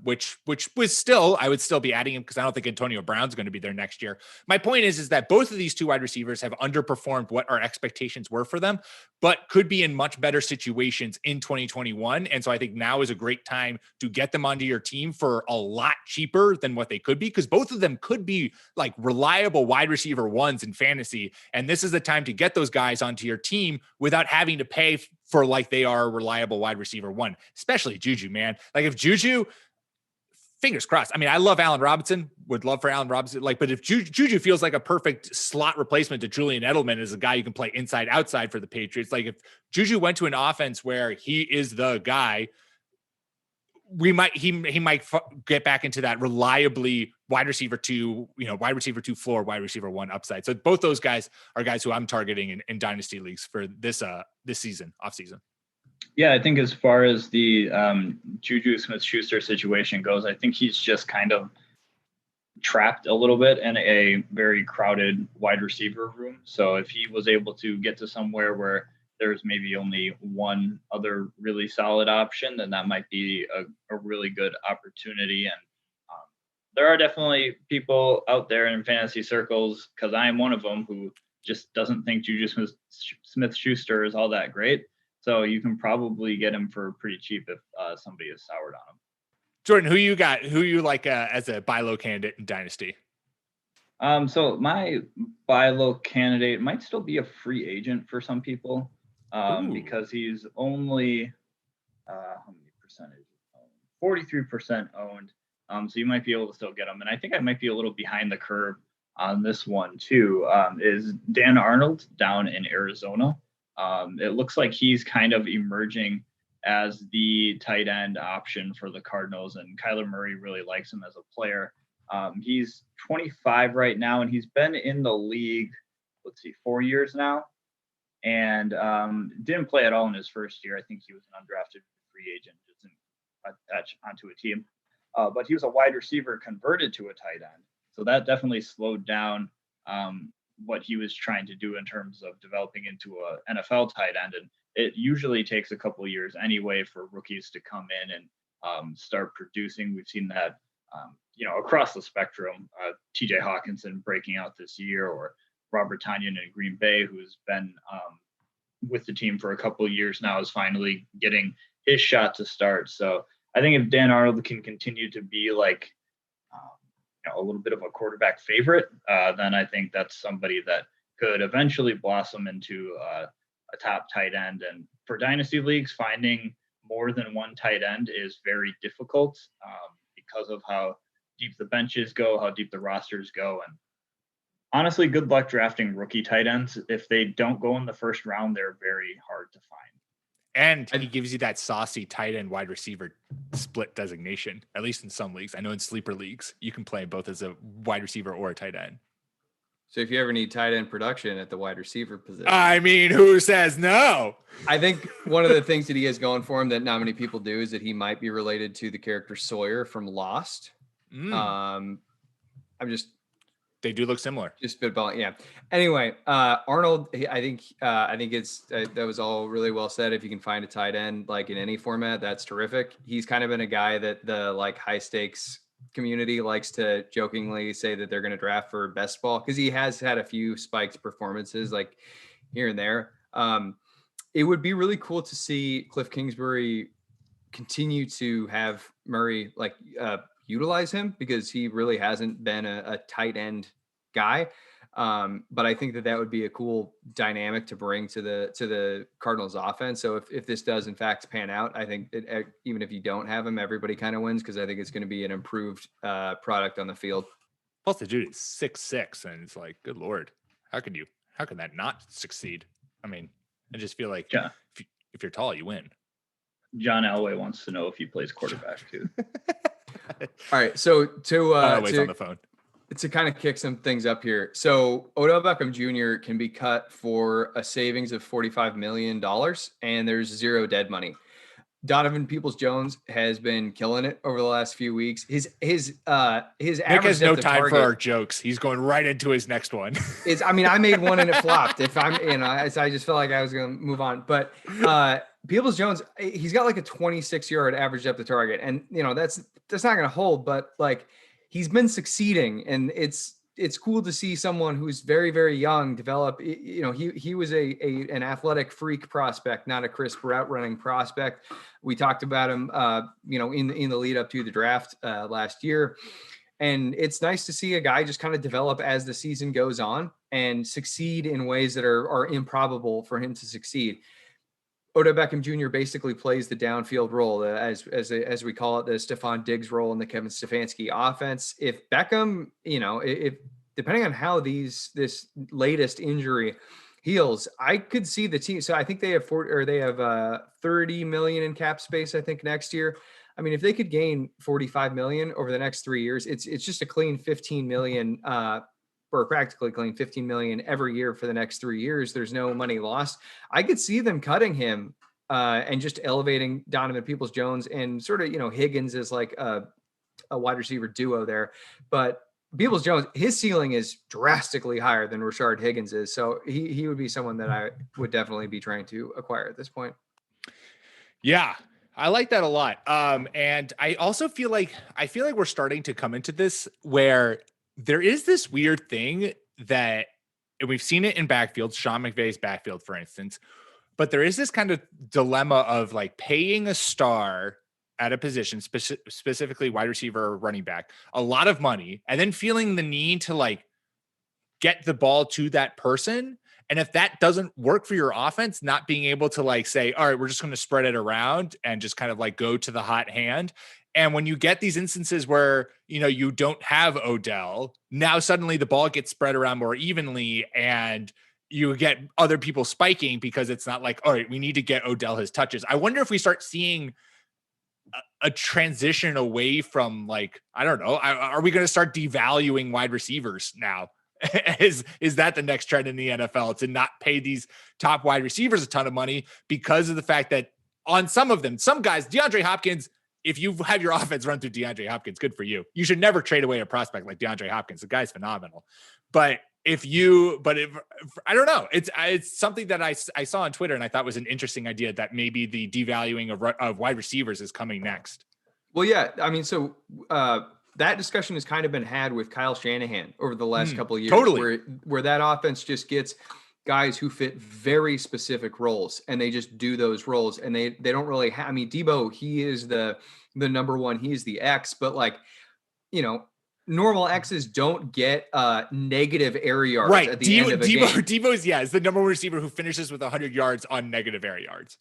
[SPEAKER 1] which was still, I would still be adding him because I don't think Antonio Brown's going to be there next year. My point is that both of these two wide receivers have underperformed what our expectations were for them, but could be in much better situations in 2021. And so I think now is a great time to get them onto your team for a lot cheaper than what they could be, because both of them could be like reliable wide receiver ones in fantasy. And this is the time to get those guys onto your team without having to pay for like they are a reliable wide receiver one, especially Juju, man. Like if Juju, fingers crossed. I love Allen Robinson, would love for Allen Robinson. But if Juju feels like a perfect slot replacement to Julian Edelman as a guy you can play inside, outside for the Patriots, like if Juju went to an offense where he is the guy, he might get back into that reliably wide receiver two floor, wide receiver one upside. So both those guys are guys who I'm targeting in dynasty leagues for this season, off season.
[SPEAKER 2] Yeah, I think as far as the Juju Smith-Schuster situation goes, I think he's just kind of trapped a little bit in a very crowded wide receiver room. So if he was able to get to somewhere where there's maybe only one other really solid option, then that might be a really good opportunity. And um, there are definitely people out there in fantasy circles, because I am one of them, who just doesn't think Juju Smith-Schuster is all that great. So you can probably get him for pretty cheap if somebody is soured on him.
[SPEAKER 1] Jordan, who you got? Who you like as a buy low candidate in Dynasty?
[SPEAKER 2] So my buy low candidate might still be a free agent for some people, because he's only how many percentage? 43% owned. So you might be able to still get him. And I think I might be a little behind the curve on this one too. Is Dan Arnold down in Arizona? It looks like he's kind of emerging as the tight end option for the Cardinals, and Kyler Murray really likes him as a player. He's 25 right now, and he's been in the league, 4 years now, and didn't play at all in his first year. I think he was an undrafted free agent, just didn't attach onto a team. But he was a wide receiver converted to a tight end, so that definitely slowed down what he was trying to do in terms of developing into a NFL tight end. And it usually takes a couple of years anyway for rookies to come in and start producing. We've seen that, across the spectrum. TJ Hawkinson breaking out this year, or Robert Tonyan in Green Bay, who's been with the team for a couple of years now, is finally getting his shot to start. So I think if Dan Arnold can continue to be like a little bit of a quarterback favorite, then I think that's somebody that could eventually blossom into a top tight end. And for dynasty leagues, finding more than one tight end is very difficult because of how deep the benches go, how deep the rosters go. And honestly, good luck drafting rookie tight ends. If they don't go in the first round, they're very hard to find.
[SPEAKER 1] And he gives you that saucy tight end wide receiver split designation, at least in some leagues. I know in sleeper leagues, you can play both as a wide receiver or a tight end.
[SPEAKER 3] So if you ever need tight end production at the wide receiver position,
[SPEAKER 1] I mean, who says no?
[SPEAKER 3] I think one of the things that he has going for him that not many people do is that he might be related to the character Sawyer from Lost.
[SPEAKER 1] They do look similar.
[SPEAKER 3] Just spitballing. Yeah. Anyway, Arnold, I think it's that was all really well said. If you can find a tight end like in any format, that's terrific. He's kind of been a guy that the like high stakes community likes to jokingly say that they're going to draft for best ball, because he has had a few spiked performances like here and there. It would be really cool to see Cliff Kingsbury continue to have Murray utilize him, because he really hasn't been a tight end guy. But I think that would be a cool dynamic to bring to the Cardinals offense. So if this does in fact pan out, I think that even if you don't have him, everybody kind of wins, because I think it's going to be an improved product on the field.
[SPEAKER 1] Plus the dude is 6'6", and it's like, good Lord, how can that not succeed? I mean, I just feel like if you're tall, you win.
[SPEAKER 2] John Elway wants to know if he plays quarterback too.
[SPEAKER 3] All right, so
[SPEAKER 1] Elway's on the phone.
[SPEAKER 3] To kind of kick some things up here. So Odell Beckham Jr. can be cut for a savings of $45 million, and there's zero dead money. Donovan Peoples-Jones has been killing it over the last few weeks. His average
[SPEAKER 1] Nick has no time
[SPEAKER 3] target,
[SPEAKER 1] for our jokes. He's going right into his next one.
[SPEAKER 3] I made one and it flopped. I just felt like I was going to move on. But Peoples-Jones, he's got like a 26-yard average depth of target, and that's not going to hold. But like, he's been succeeding, and it's cool to see someone who's very, very young develop. He was an athletic freak prospect, not a crisp route running prospect. We talked about him, in the lead up to the draft last year. And it's nice to see a guy just kind of develop as the season goes on and succeed in ways that are improbable for him to succeed. Odell Beckham Jr. basically plays the downfield role, as we call it, the Stephon Diggs role in the Kevin Stefanski offense. If Beckham, if depending on how this latest injury heals, I could see the team. So I think they have 30 million in cap space, I think, next year. I mean, if they could gain 45 million over the next 3 years, it's just a clean 15 million, or practically clean 15 million every year for the next 3 years. There's no money lost. I could see them cutting him and just elevating Donovan Peoples-Jones and sort of, Higgins is like a wide receiver duo there. But Peoples-Jones, his ceiling is drastically higher than Rashard Higgins is. So he would be someone that I would definitely be trying to acquire at this point.
[SPEAKER 1] Yeah, I like that a lot. And I also feel like we're starting to come into this where there is this weird thing that, and we've seen it in backfields, Sean McVay's backfield, for instance, but there is this kind of dilemma of like paying a star at a position, specifically wide receiver or running back, a lot of money, and then feeling the need to like get the ball to that person. And if that doesn't work for your offense, not being able to like say, all right, we're just going to spread it around and just kind of like go to the hot hand. And when you get these instances where, you don't have Odell, now suddenly the ball gets spread around more evenly and you get other people spiking because it's not like, all right, we need to get Odell his touches. I wonder if we start seeing a transition away from like, I don't know, are we going to start devaluing wide receivers now? Is that the next trend in the NFL, to not pay these top wide receivers a ton of money because of the fact that on some of them, some guys, DeAndre Hopkins, if you have your offense run through DeAndre Hopkins, good for you. You should never trade away a prospect like DeAndre Hopkins. The guy's phenomenal. But if I don't know, it's something that I saw on Twitter and I thought was an interesting idea, that maybe the devaluing of wide receivers is coming next.
[SPEAKER 3] Well, yeah, I mean, so that discussion has kind of been had with Kyle Shanahan over the last couple of years,
[SPEAKER 1] totally.
[SPEAKER 3] where that offense just gets guys who fit very specific roles and they just do those roles, and they don't really have, I mean, Debo, he is the number one, he's the X, but like, normal X's don't get negative air yards at the end of a game.
[SPEAKER 1] Debo's, is the number one receiver who finishes with 100 yards on negative air yards.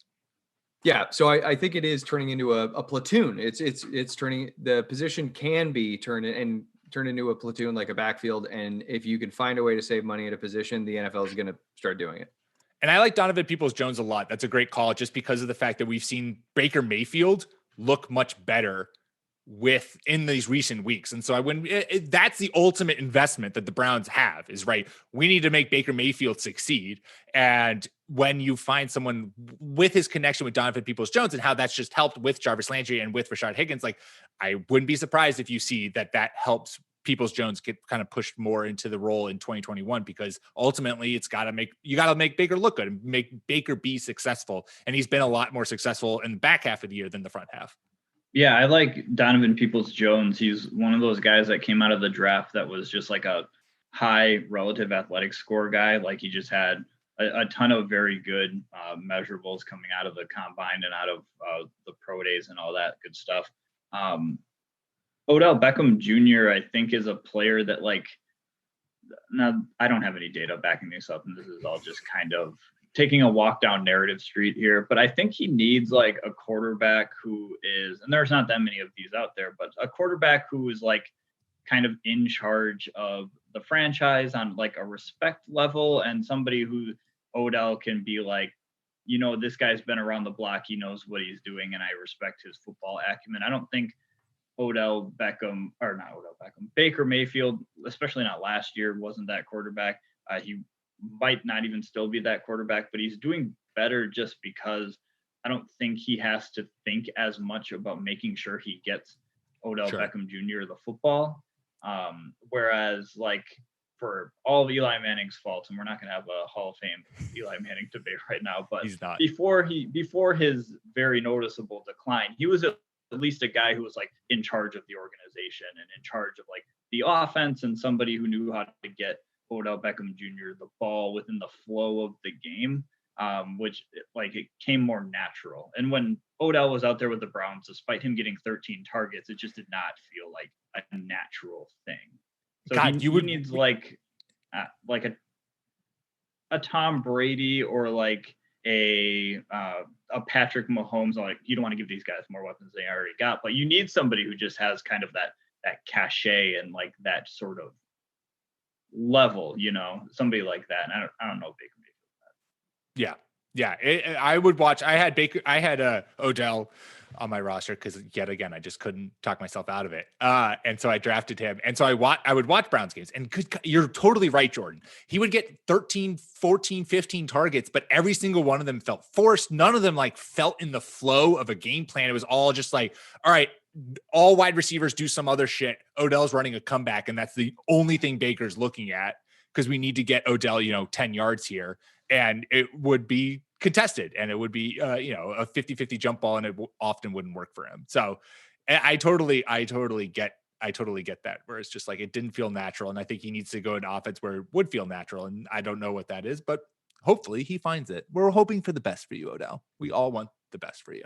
[SPEAKER 3] Yeah, so I think it is turning into a platoon. It's turning, the position can be turned into a platoon, like a backfield. And if you can find a way to save money at a position, the NFL is going to start doing it.
[SPEAKER 1] And I like Donovan Peoples-Jones a lot. That's a great call, just because of the fact that we've seen Baker Mayfield look much better in these recent weeks. And so that's the ultimate investment that the Browns have, is right. We need to make Baker Mayfield succeed. And when you find someone with his connection with Donovan Peoples-Jones and how that's just helped with Jarvis Landry and with Rashard Higgins, like, I wouldn't be surprised if you see that helps Peoples-Jones get kind of pushed more into the role in 2021, because ultimately you got to make Baker look good and make Baker be successful. And he's been a lot more successful in the back half of the year than the front half.
[SPEAKER 2] Yeah, I like Donovan Peoples-Jones. He's one of those guys that came out of the draft that was just like a high relative athletic score guy. Like, he just had a ton of very good measurables coming out of the combine and out of the pro days and all that good stuff. Odell Beckham Jr., I think, is a player that, like, now I don't have any data backing this up, and this is all just kind of taking a walk down narrative street here, but I think he needs like a quarterback who is, and there's not that many of these out there, but a quarterback who is like kind of in charge of the franchise on like a respect level, and somebody who Odell can be like, this guy's been around the block, he knows what he's doing, and I respect his football acumen. I don't think Baker Mayfield, especially not last year, wasn't that quarterback. He might not even still be that quarterback, but he's doing better just because I don't think he has to think as much about making sure he gets Odell Beckham Jr. the football. Whereas, like, for all of Eli Manning's faults, and we're not going to have a Hall of Fame Eli Manning debate right now, but
[SPEAKER 1] he's not.
[SPEAKER 2] Before his very noticeable decline, he was at least a guy who was like in charge of the organization and in charge of like the offense, and somebody who knew how to get Odell Beckham Jr. the ball within the flow of the game, which it came more natural. And when Odell was out there with the Browns, despite him getting 13 targets, it just did not feel like a natural thing. So he needs like a Tom Brady or like a Patrick Mahomes. Like, you don't want to give these guys more weapons than they already got, but you need somebody who just has kind of that cachet and like that sort of level, somebody like that. And I don't know Baker Mayfield.
[SPEAKER 1] Yeah. I would watch. I had Odell on my roster because yet again I just couldn't talk myself out of it. And so I drafted him. And so I would watch Browns games. And you're totally right, Jordan. He would get 13, 14, 15 targets, but every single one of them felt forced. None of them like felt in the flow of a game plan. It was all just like, all right, all wide receivers do some other shit. Odell's running a comeback, and that's the only thing Baker's looking at because we need to get Odell, 10 yards here. And it would be contested, and it would be, a 50-50 jump ball, and it often wouldn't work for him. So I totally get that, where it's just like, it didn't feel natural. And I think he needs to go into offense where it would feel natural. And I don't know what that is, but hopefully he finds it. We're hoping for the best for you, Odell. We all want the best for you.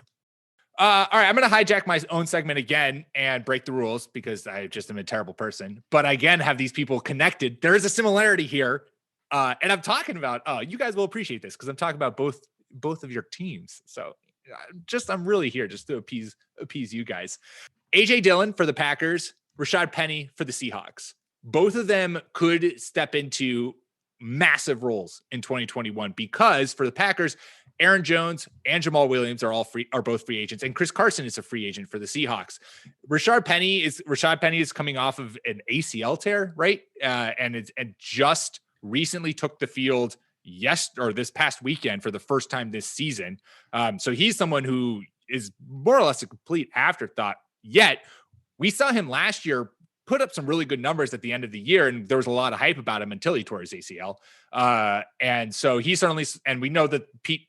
[SPEAKER 1] All right, I'm going to hijack my own segment again and break the rules because I just am a terrible person. But I, again, have these people connected. There is a similarity here. And I'm talking about, you guys will appreciate this because I'm talking about both of your teams. So I'm really here just to appease you guys. AJ Dillon for the Packers, Rashad Penny for the Seahawks. Both of them could step into massive roles in 2021 because for the Packers, Aaron Jones and Jamal Williams are both free agents, and Chris Carson is a free agent for the Seahawks. Rashad Penny is coming off of an ACL tear, right? And just recently took the field this past weekend for the first time this season. So he's someone who is more or less a complete afterthought. Yet we saw him last year put up some really good numbers at the end of the year, and there was a lot of hype about him until he tore his ACL. And so he certainly, and we know that Pete,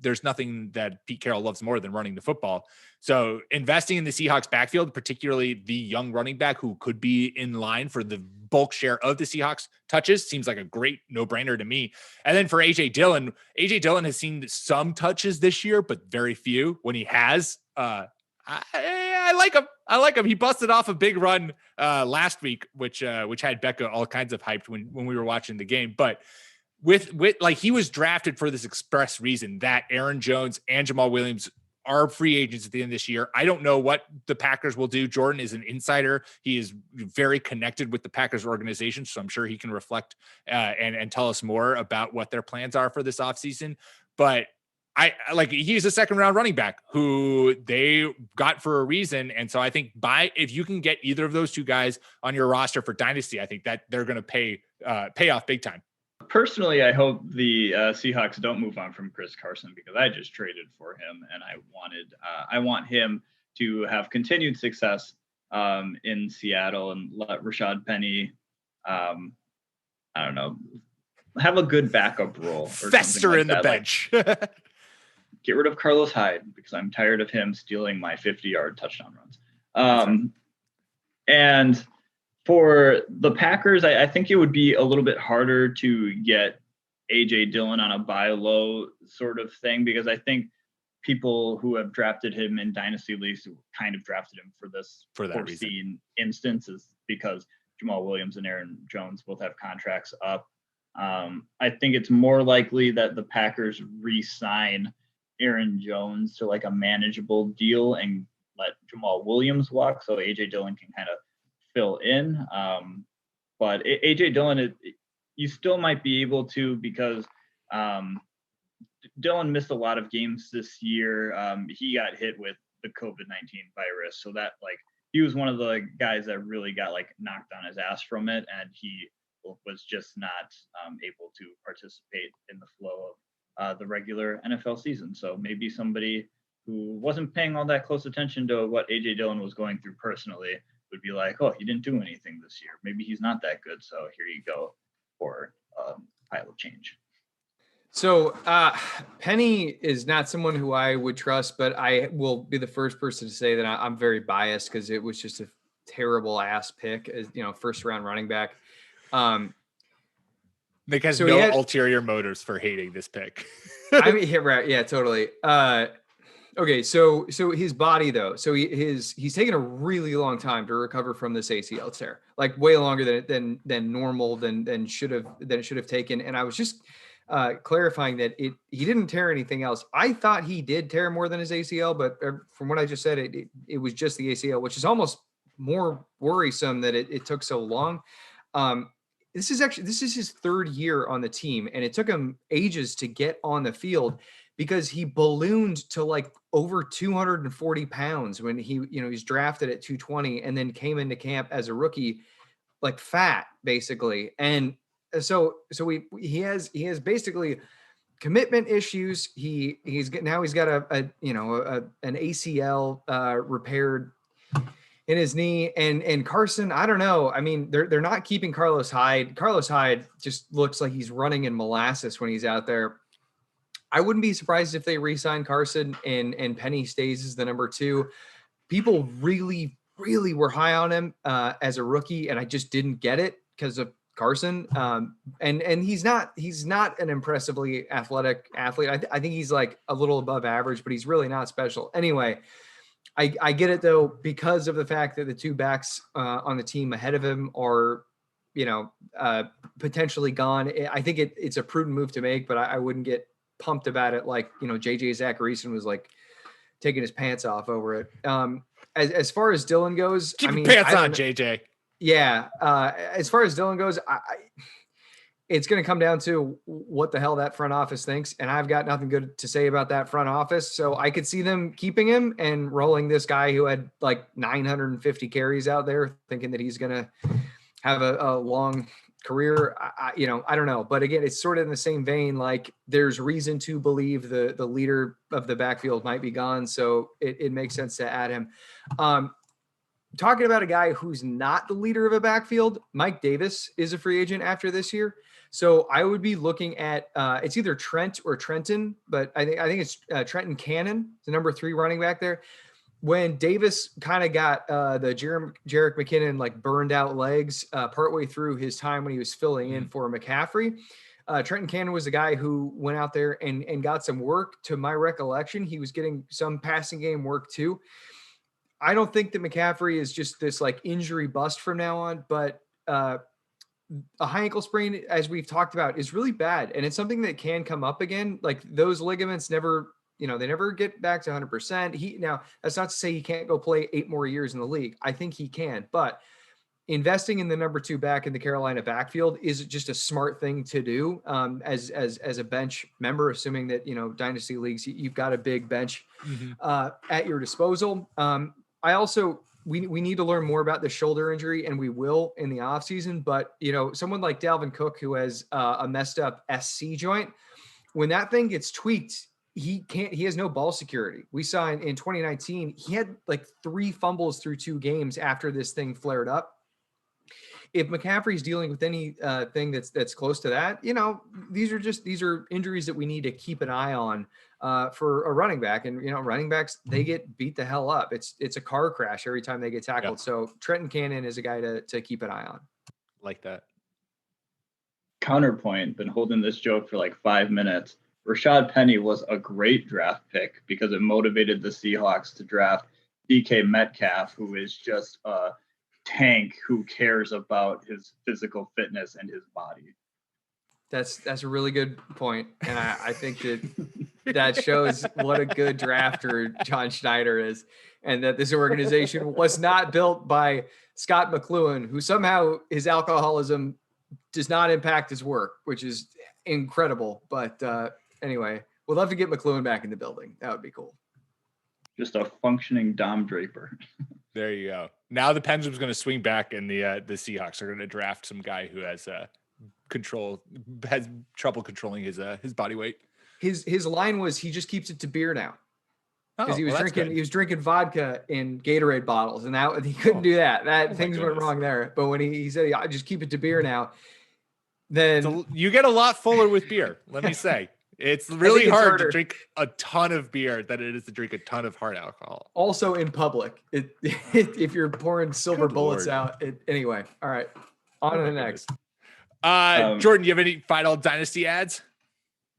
[SPEAKER 1] there's nothing that Pete Carroll loves more than running the football. So investing in the Seahawks backfield, particularly the young running back who could be in line for the bulk share of the Seahawks touches, seems like a great no-brainer to me. And then for AJ Dillon has seen some touches this year, but very few. When he has, I like him. He busted off a big run last week, which had Becca all kinds of hyped when we were watching the game. But with like, he was drafted for this express reason that Aaron Jones and Jamal Williams are free agents at the end of this year. I don't know what the Packers will do. Jordan is an insider. He is very connected with the Packers organization, so I'm sure he can reflect and tell us more about what their plans are for this offseason. But he's a second round running back who they got for a reason. And so I think if you can get either of those two guys on your roster for Dynasty, I think that they're going to pay off big time.
[SPEAKER 2] Personally, I hope the Seahawks don't move on from Chris Carson because I just traded for him, and I want him to have continued success in Seattle and let Rashad Penny, I don't know, have a good backup role. Or
[SPEAKER 1] fester like in the bench.
[SPEAKER 2] Get rid of Carlos Hyde because I'm tired of him stealing my 50-yard touchdown runs. And for the Packers, I think it would be a little bit harder to get AJ Dillon on a buy low sort of thing because I think people who have drafted him in Dynasty leagues kind of drafted him for that foreseen instance is because Jamal Williams and Aaron Jones both have contracts up. I think it's more likely that the Packers re-sign Aaron Jones to like a manageable deal and let Jamal Williams walk so AJ Dillon can kind of fill in. But AJ Dillon, you still might be able to because Dillon missed a lot of games this year. He got hit with the COVID-19 virus. So that he was one of the guys that really got knocked on his ass from it. And he was just not able to participate in the flow of the regular NFL season. So maybe somebody who wasn't paying all that close attention to what AJ Dillon was going through personally would be like, oh, he didn't do anything this year. Maybe he's not that good. So here you go for a pile of change.
[SPEAKER 3] So Penny is not someone who I would trust, but I will be the first person to say that I'm very biased because it was just a terrible ass pick as, first round running back.
[SPEAKER 1] Nick has no ulterior motives for hating this pick.
[SPEAKER 3] I mean, yeah, right. Yeah, totally. Okay. So his body though, so he's taken a really long time to recover from this ACL tear, way longer than normal, than it should have taken. And I was just clarifying that he didn't tear anything else. I thought he did tear more than his ACL, but from what I just said, it was just the ACL, which is almost more worrisome that it took so long. This is his third year on the team, and it took him ages to get on the field. because he ballooned to like over 240 pounds when he's drafted at 220 and then came into camp as a rookie, like fat basically. And so he has basically commitment issues. He's got an ACL repaired in his knee, and Carson, I don't know. I mean, they're not keeping Carlos Hyde. Carlos Hyde just looks like he's running in molasses when he's out there. I wouldn't be surprised if they re-sign Carson and Penny stays as the number 2. People really, really were high on him as a rookie, and I just didn't get it because of Carson. And he's not an impressively athletic athlete. I think he's like a little above average, but he's really not special. Anyway, I get it though, because of the fact that the 2 backs on the team ahead of him are, potentially gone. I think it's a prudent move to make, but I wouldn't get pumped about it like, JJ Zacharyson was like taking his pants off over it. As far as Dylan goes,
[SPEAKER 1] keep your pants on, JJ.
[SPEAKER 3] Yeah. As far as Dylan goes, it's going to come down to what the hell that front office thinks. And I've got nothing good to say about that front office. So I could see them keeping him and rolling this guy who had like 950 carries out there, thinking that he's going to have a long career. I don't know. But again, it's sort of in the same vein. Like there's reason to believe the leader of the backfield might be gone. So it makes sense to add him. Talking about a guy who's not the leader of a backfield, Mike Davis is a free agent after this year. So I would be looking at it's either Trent or Trenton, but I think it's Trenton Cannon, the number 3 running back there. When Davis kind of got the Jerick McKinnon like burned out legs partway through his time when he was filling in for McCaffrey, Trenton Cannon was the guy who went out there and got some work. To my recollection, he was getting some passing game work too. I don't think that McCaffrey is just this like injury bust from now on, but a high ankle sprain, as we've talked about, is really bad. And it's something that can come up again. Like those ligaments never, they never get back to 100%. Now that's not to say he can't go play 8 more years in the league. I think he can, but investing in the number 2 back in the Carolina backfield is just a smart thing to do as a bench member, assuming that, dynasty leagues, you've got a big bench at your disposal. We need to learn more about the shoulder injury, and we will in the offseason. But, someone like Dalvin Cook, who has a messed up SC joint, when that thing gets tweaked, he has no ball security. We saw in 2019, he had like 3 fumbles through 2 games after this thing flared up. If McCaffrey's dealing with any thing that's close to that, these are injuries that we need to keep an eye on for a running back. And, running backs, they get beat the hell up. It's a car crash every time they get tackled. Yep. So Trenton Cannon is a guy to keep an eye on.
[SPEAKER 1] Like that.
[SPEAKER 2] Counterpoint, been holding this joke for like 5 minutes. Rashad Penny was a great draft pick because it motivated the Seahawks to draft DK Metcalf, who is just a tank who cares about his physical fitness and his body.
[SPEAKER 3] That's a really good point. And I think that shows what a good drafter John Schneider is, and that this organization was not built by Scott McLuhan, who somehow his alcoholism does not impact his work, which is incredible. But anyway, we'd love to get McLuhan back in the building. That would be cool.
[SPEAKER 2] Just a functioning Dom Draper.
[SPEAKER 1] There you go. Now the pendulum's going to swing back, and the Seahawks are going to draft some guy who has trouble controlling his body weight.
[SPEAKER 3] His line was he just keeps it to beer now. Because he was drinking vodka in Gatorade bottles, and that he couldn't do that. Things went wrong there. But when he said, "I just keep it to beer now," then
[SPEAKER 1] you get a lot fuller with beer. Let me say, it's really hard to drink a ton of beer than it is to drink a ton of hard alcohol.
[SPEAKER 3] Also in public, if you're pouring silver bullets out. Anyway, all right, on to the next.
[SPEAKER 1] Jordan, do you have any final dynasty ads?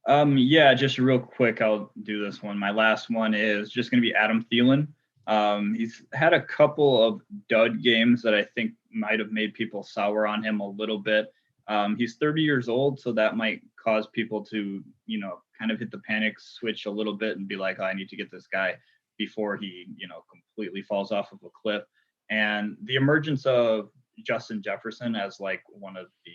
[SPEAKER 2] Yeah, just real quick, I'll do this one. My last one is just going to be Adam Thielen. He's had a couple of dud games that I think might have made people sour on him a little bit. He's 30 years old, so that might cause people to, kind of hit the panic switch a little bit and be like, oh, I need to get this guy before he, completely falls off of a cliff. And the emergence of Justin Jefferson as like one of the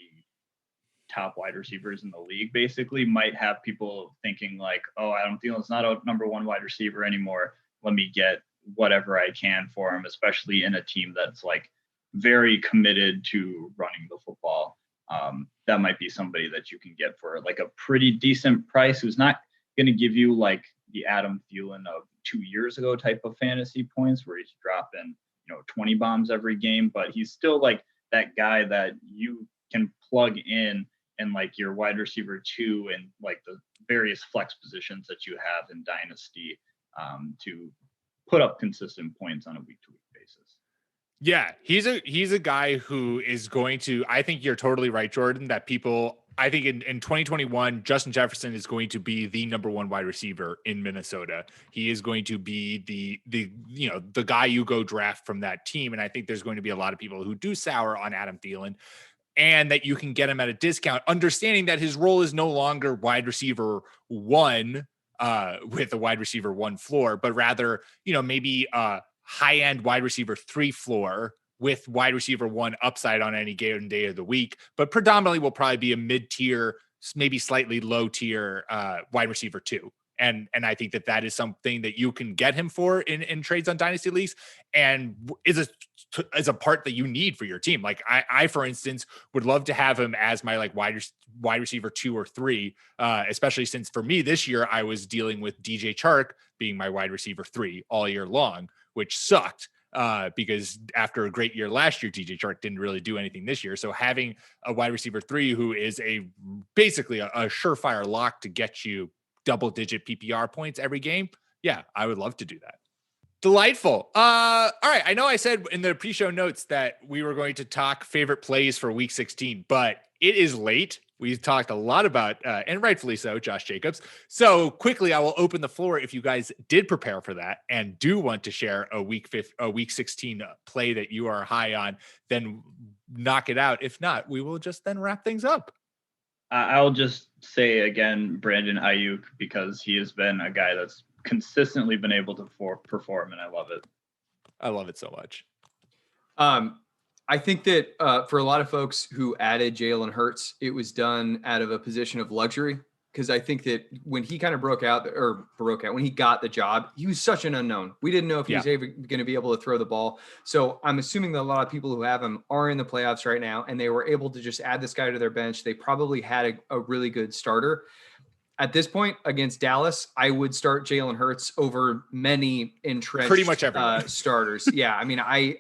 [SPEAKER 2] top wide receivers in the league, basically, might have people thinking like, oh, Adam Thielen's not a number one wide receiver anymore. Let me get whatever I can for him, especially in a team that's like very committed to running the football. That might be somebody that you can get for like a pretty decent price, who's not going to give you like the Adam Thielen of 2 years ago type of fantasy points where he's dropping, 20 bombs every game, but he's still like that guy that you can plug in like your wide receiver 2 and like the various flex positions that you have in Dynasty to put up consistent points on a week-to-week basis.
[SPEAKER 1] Yeah, he's a guy who is going to, I think you're totally right, Jordan, that I think in 2021, Justin Jefferson is going to be the number one wide receiver in Minnesota. He is going to be the guy you go draft from that team. And I think there's going to be a lot of people who do sour on Adam Thielen, and that you can get him at a discount, understanding that his role is no longer wide receiver 1 with a wide receiver 1 floor, but rather, maybe high-end wide receiver 3 floor with wide receiver 1 upside on any given day of the week, but predominantly will probably be a mid-tier, maybe slightly low-tier wide receiver 2. And I think that is something that you can get him for in trades on Dynasty leagues, and is a part that you need for your team. Like I for instance, would love to have him as my like wide receiver 2 or 3, especially since for me this year, I was dealing with DJ Chark being my wide receiver 3 all year long, which sucked because after a great year last year, DJ Chark didn't really do anything this year. So having a wide receiver 3 who is basically a surefire lock to get you double-digit PPR points every game, yeah, I would love to do that. Delightful. All right, I know I said in the pre-show notes that we were going to talk favorite plays for Week 16, but it is late. We've talked a lot about, and rightfully so, Josh Jacobs. So quickly, I will open the floor if you guys did prepare for that and do want to share a Week 16 play that you are high on, then knock it out. If not, we will just then wrap things up.
[SPEAKER 2] I'll just say again, Brandon Ayuk, because he has been a guy that's consistently been able to perform, and I love it.
[SPEAKER 1] I love it so much.
[SPEAKER 3] I think that for a lot of folks who added Jalen Hurts, it was done out of a position of luxury, because I think that when he kind of when he got the job, he was such an unknown. We didn't know if he was ever going to be able to throw the ball. So I'm assuming that a lot of people who have him are in the playoffs right now, and they were able to just add this guy to their bench. They probably had a really good starter. At this point against Dallas, I would start Jalen Hurts over many entrenched
[SPEAKER 1] pretty much everyone.
[SPEAKER 3] Starters. Yeah, I mean, I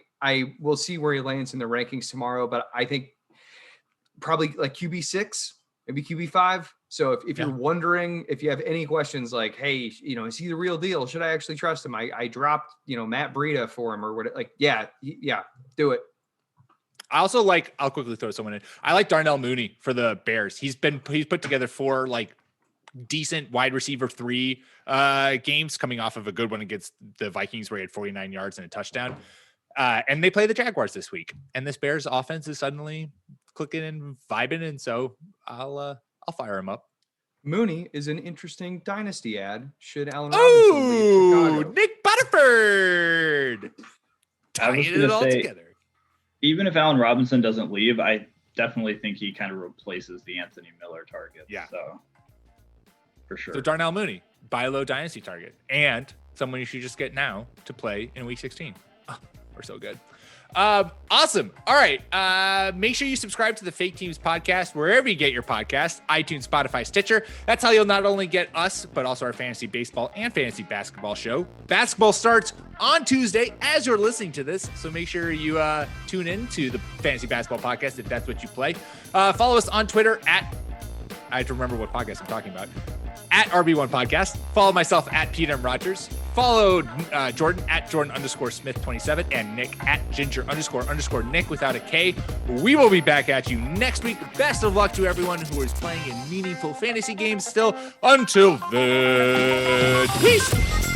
[SPEAKER 3] will see where he lands in the rankings tomorrow, but I think probably like QB6, maybe QB5. So if you're wondering, if you have any questions like, hey, is he the real deal? Should I actually trust him? I dropped, Matt Breida for him or what? Like, yeah, do it.
[SPEAKER 1] I'll quickly throw someone in. I like Darnell Mooney for the Bears. He's put together 4 like decent wide receiver 3 games, coming off of a good one against the Vikings where he had 49 yards and a touchdown. And they play the Jaguars this week, and this Bears offense is suddenly clicking and vibing. And so I'll fire him up.
[SPEAKER 3] Mooney is an interesting dynasty ad. Should Allen Robinson leave Chicago?
[SPEAKER 1] Nick Butterford tying it all together.
[SPEAKER 2] Even if Allen Robinson doesn't leave, I definitely think he kind of replaces the Anthony Miller target. Yeah. So for sure.
[SPEAKER 1] So Darnell Mooney, buy low dynasty target, and someone you should just get now to play in Week 16. Oh, we're so good. Awesome. All right. Make sure you subscribe to the Fake Teams podcast wherever you get your podcast, iTunes, Spotify, Stitcher. That's how you'll not only get us, but also our fantasy baseball and fantasy basketball show. Basketball starts on Tuesday as you're listening to this, so make sure you tune in to the fantasy basketball podcast if that's what you play. Follow us on Twitter I have to remember what podcast I'm talking about. At RB1 Podcast. Follow myself at Pete M. Rogers. Follow Jordan at Jordan_Smith27 and Nick at Ginger__Nick without a K. We will be back at you next week. Best of luck to everyone who is playing in meaningful fantasy games still. Until then, peace.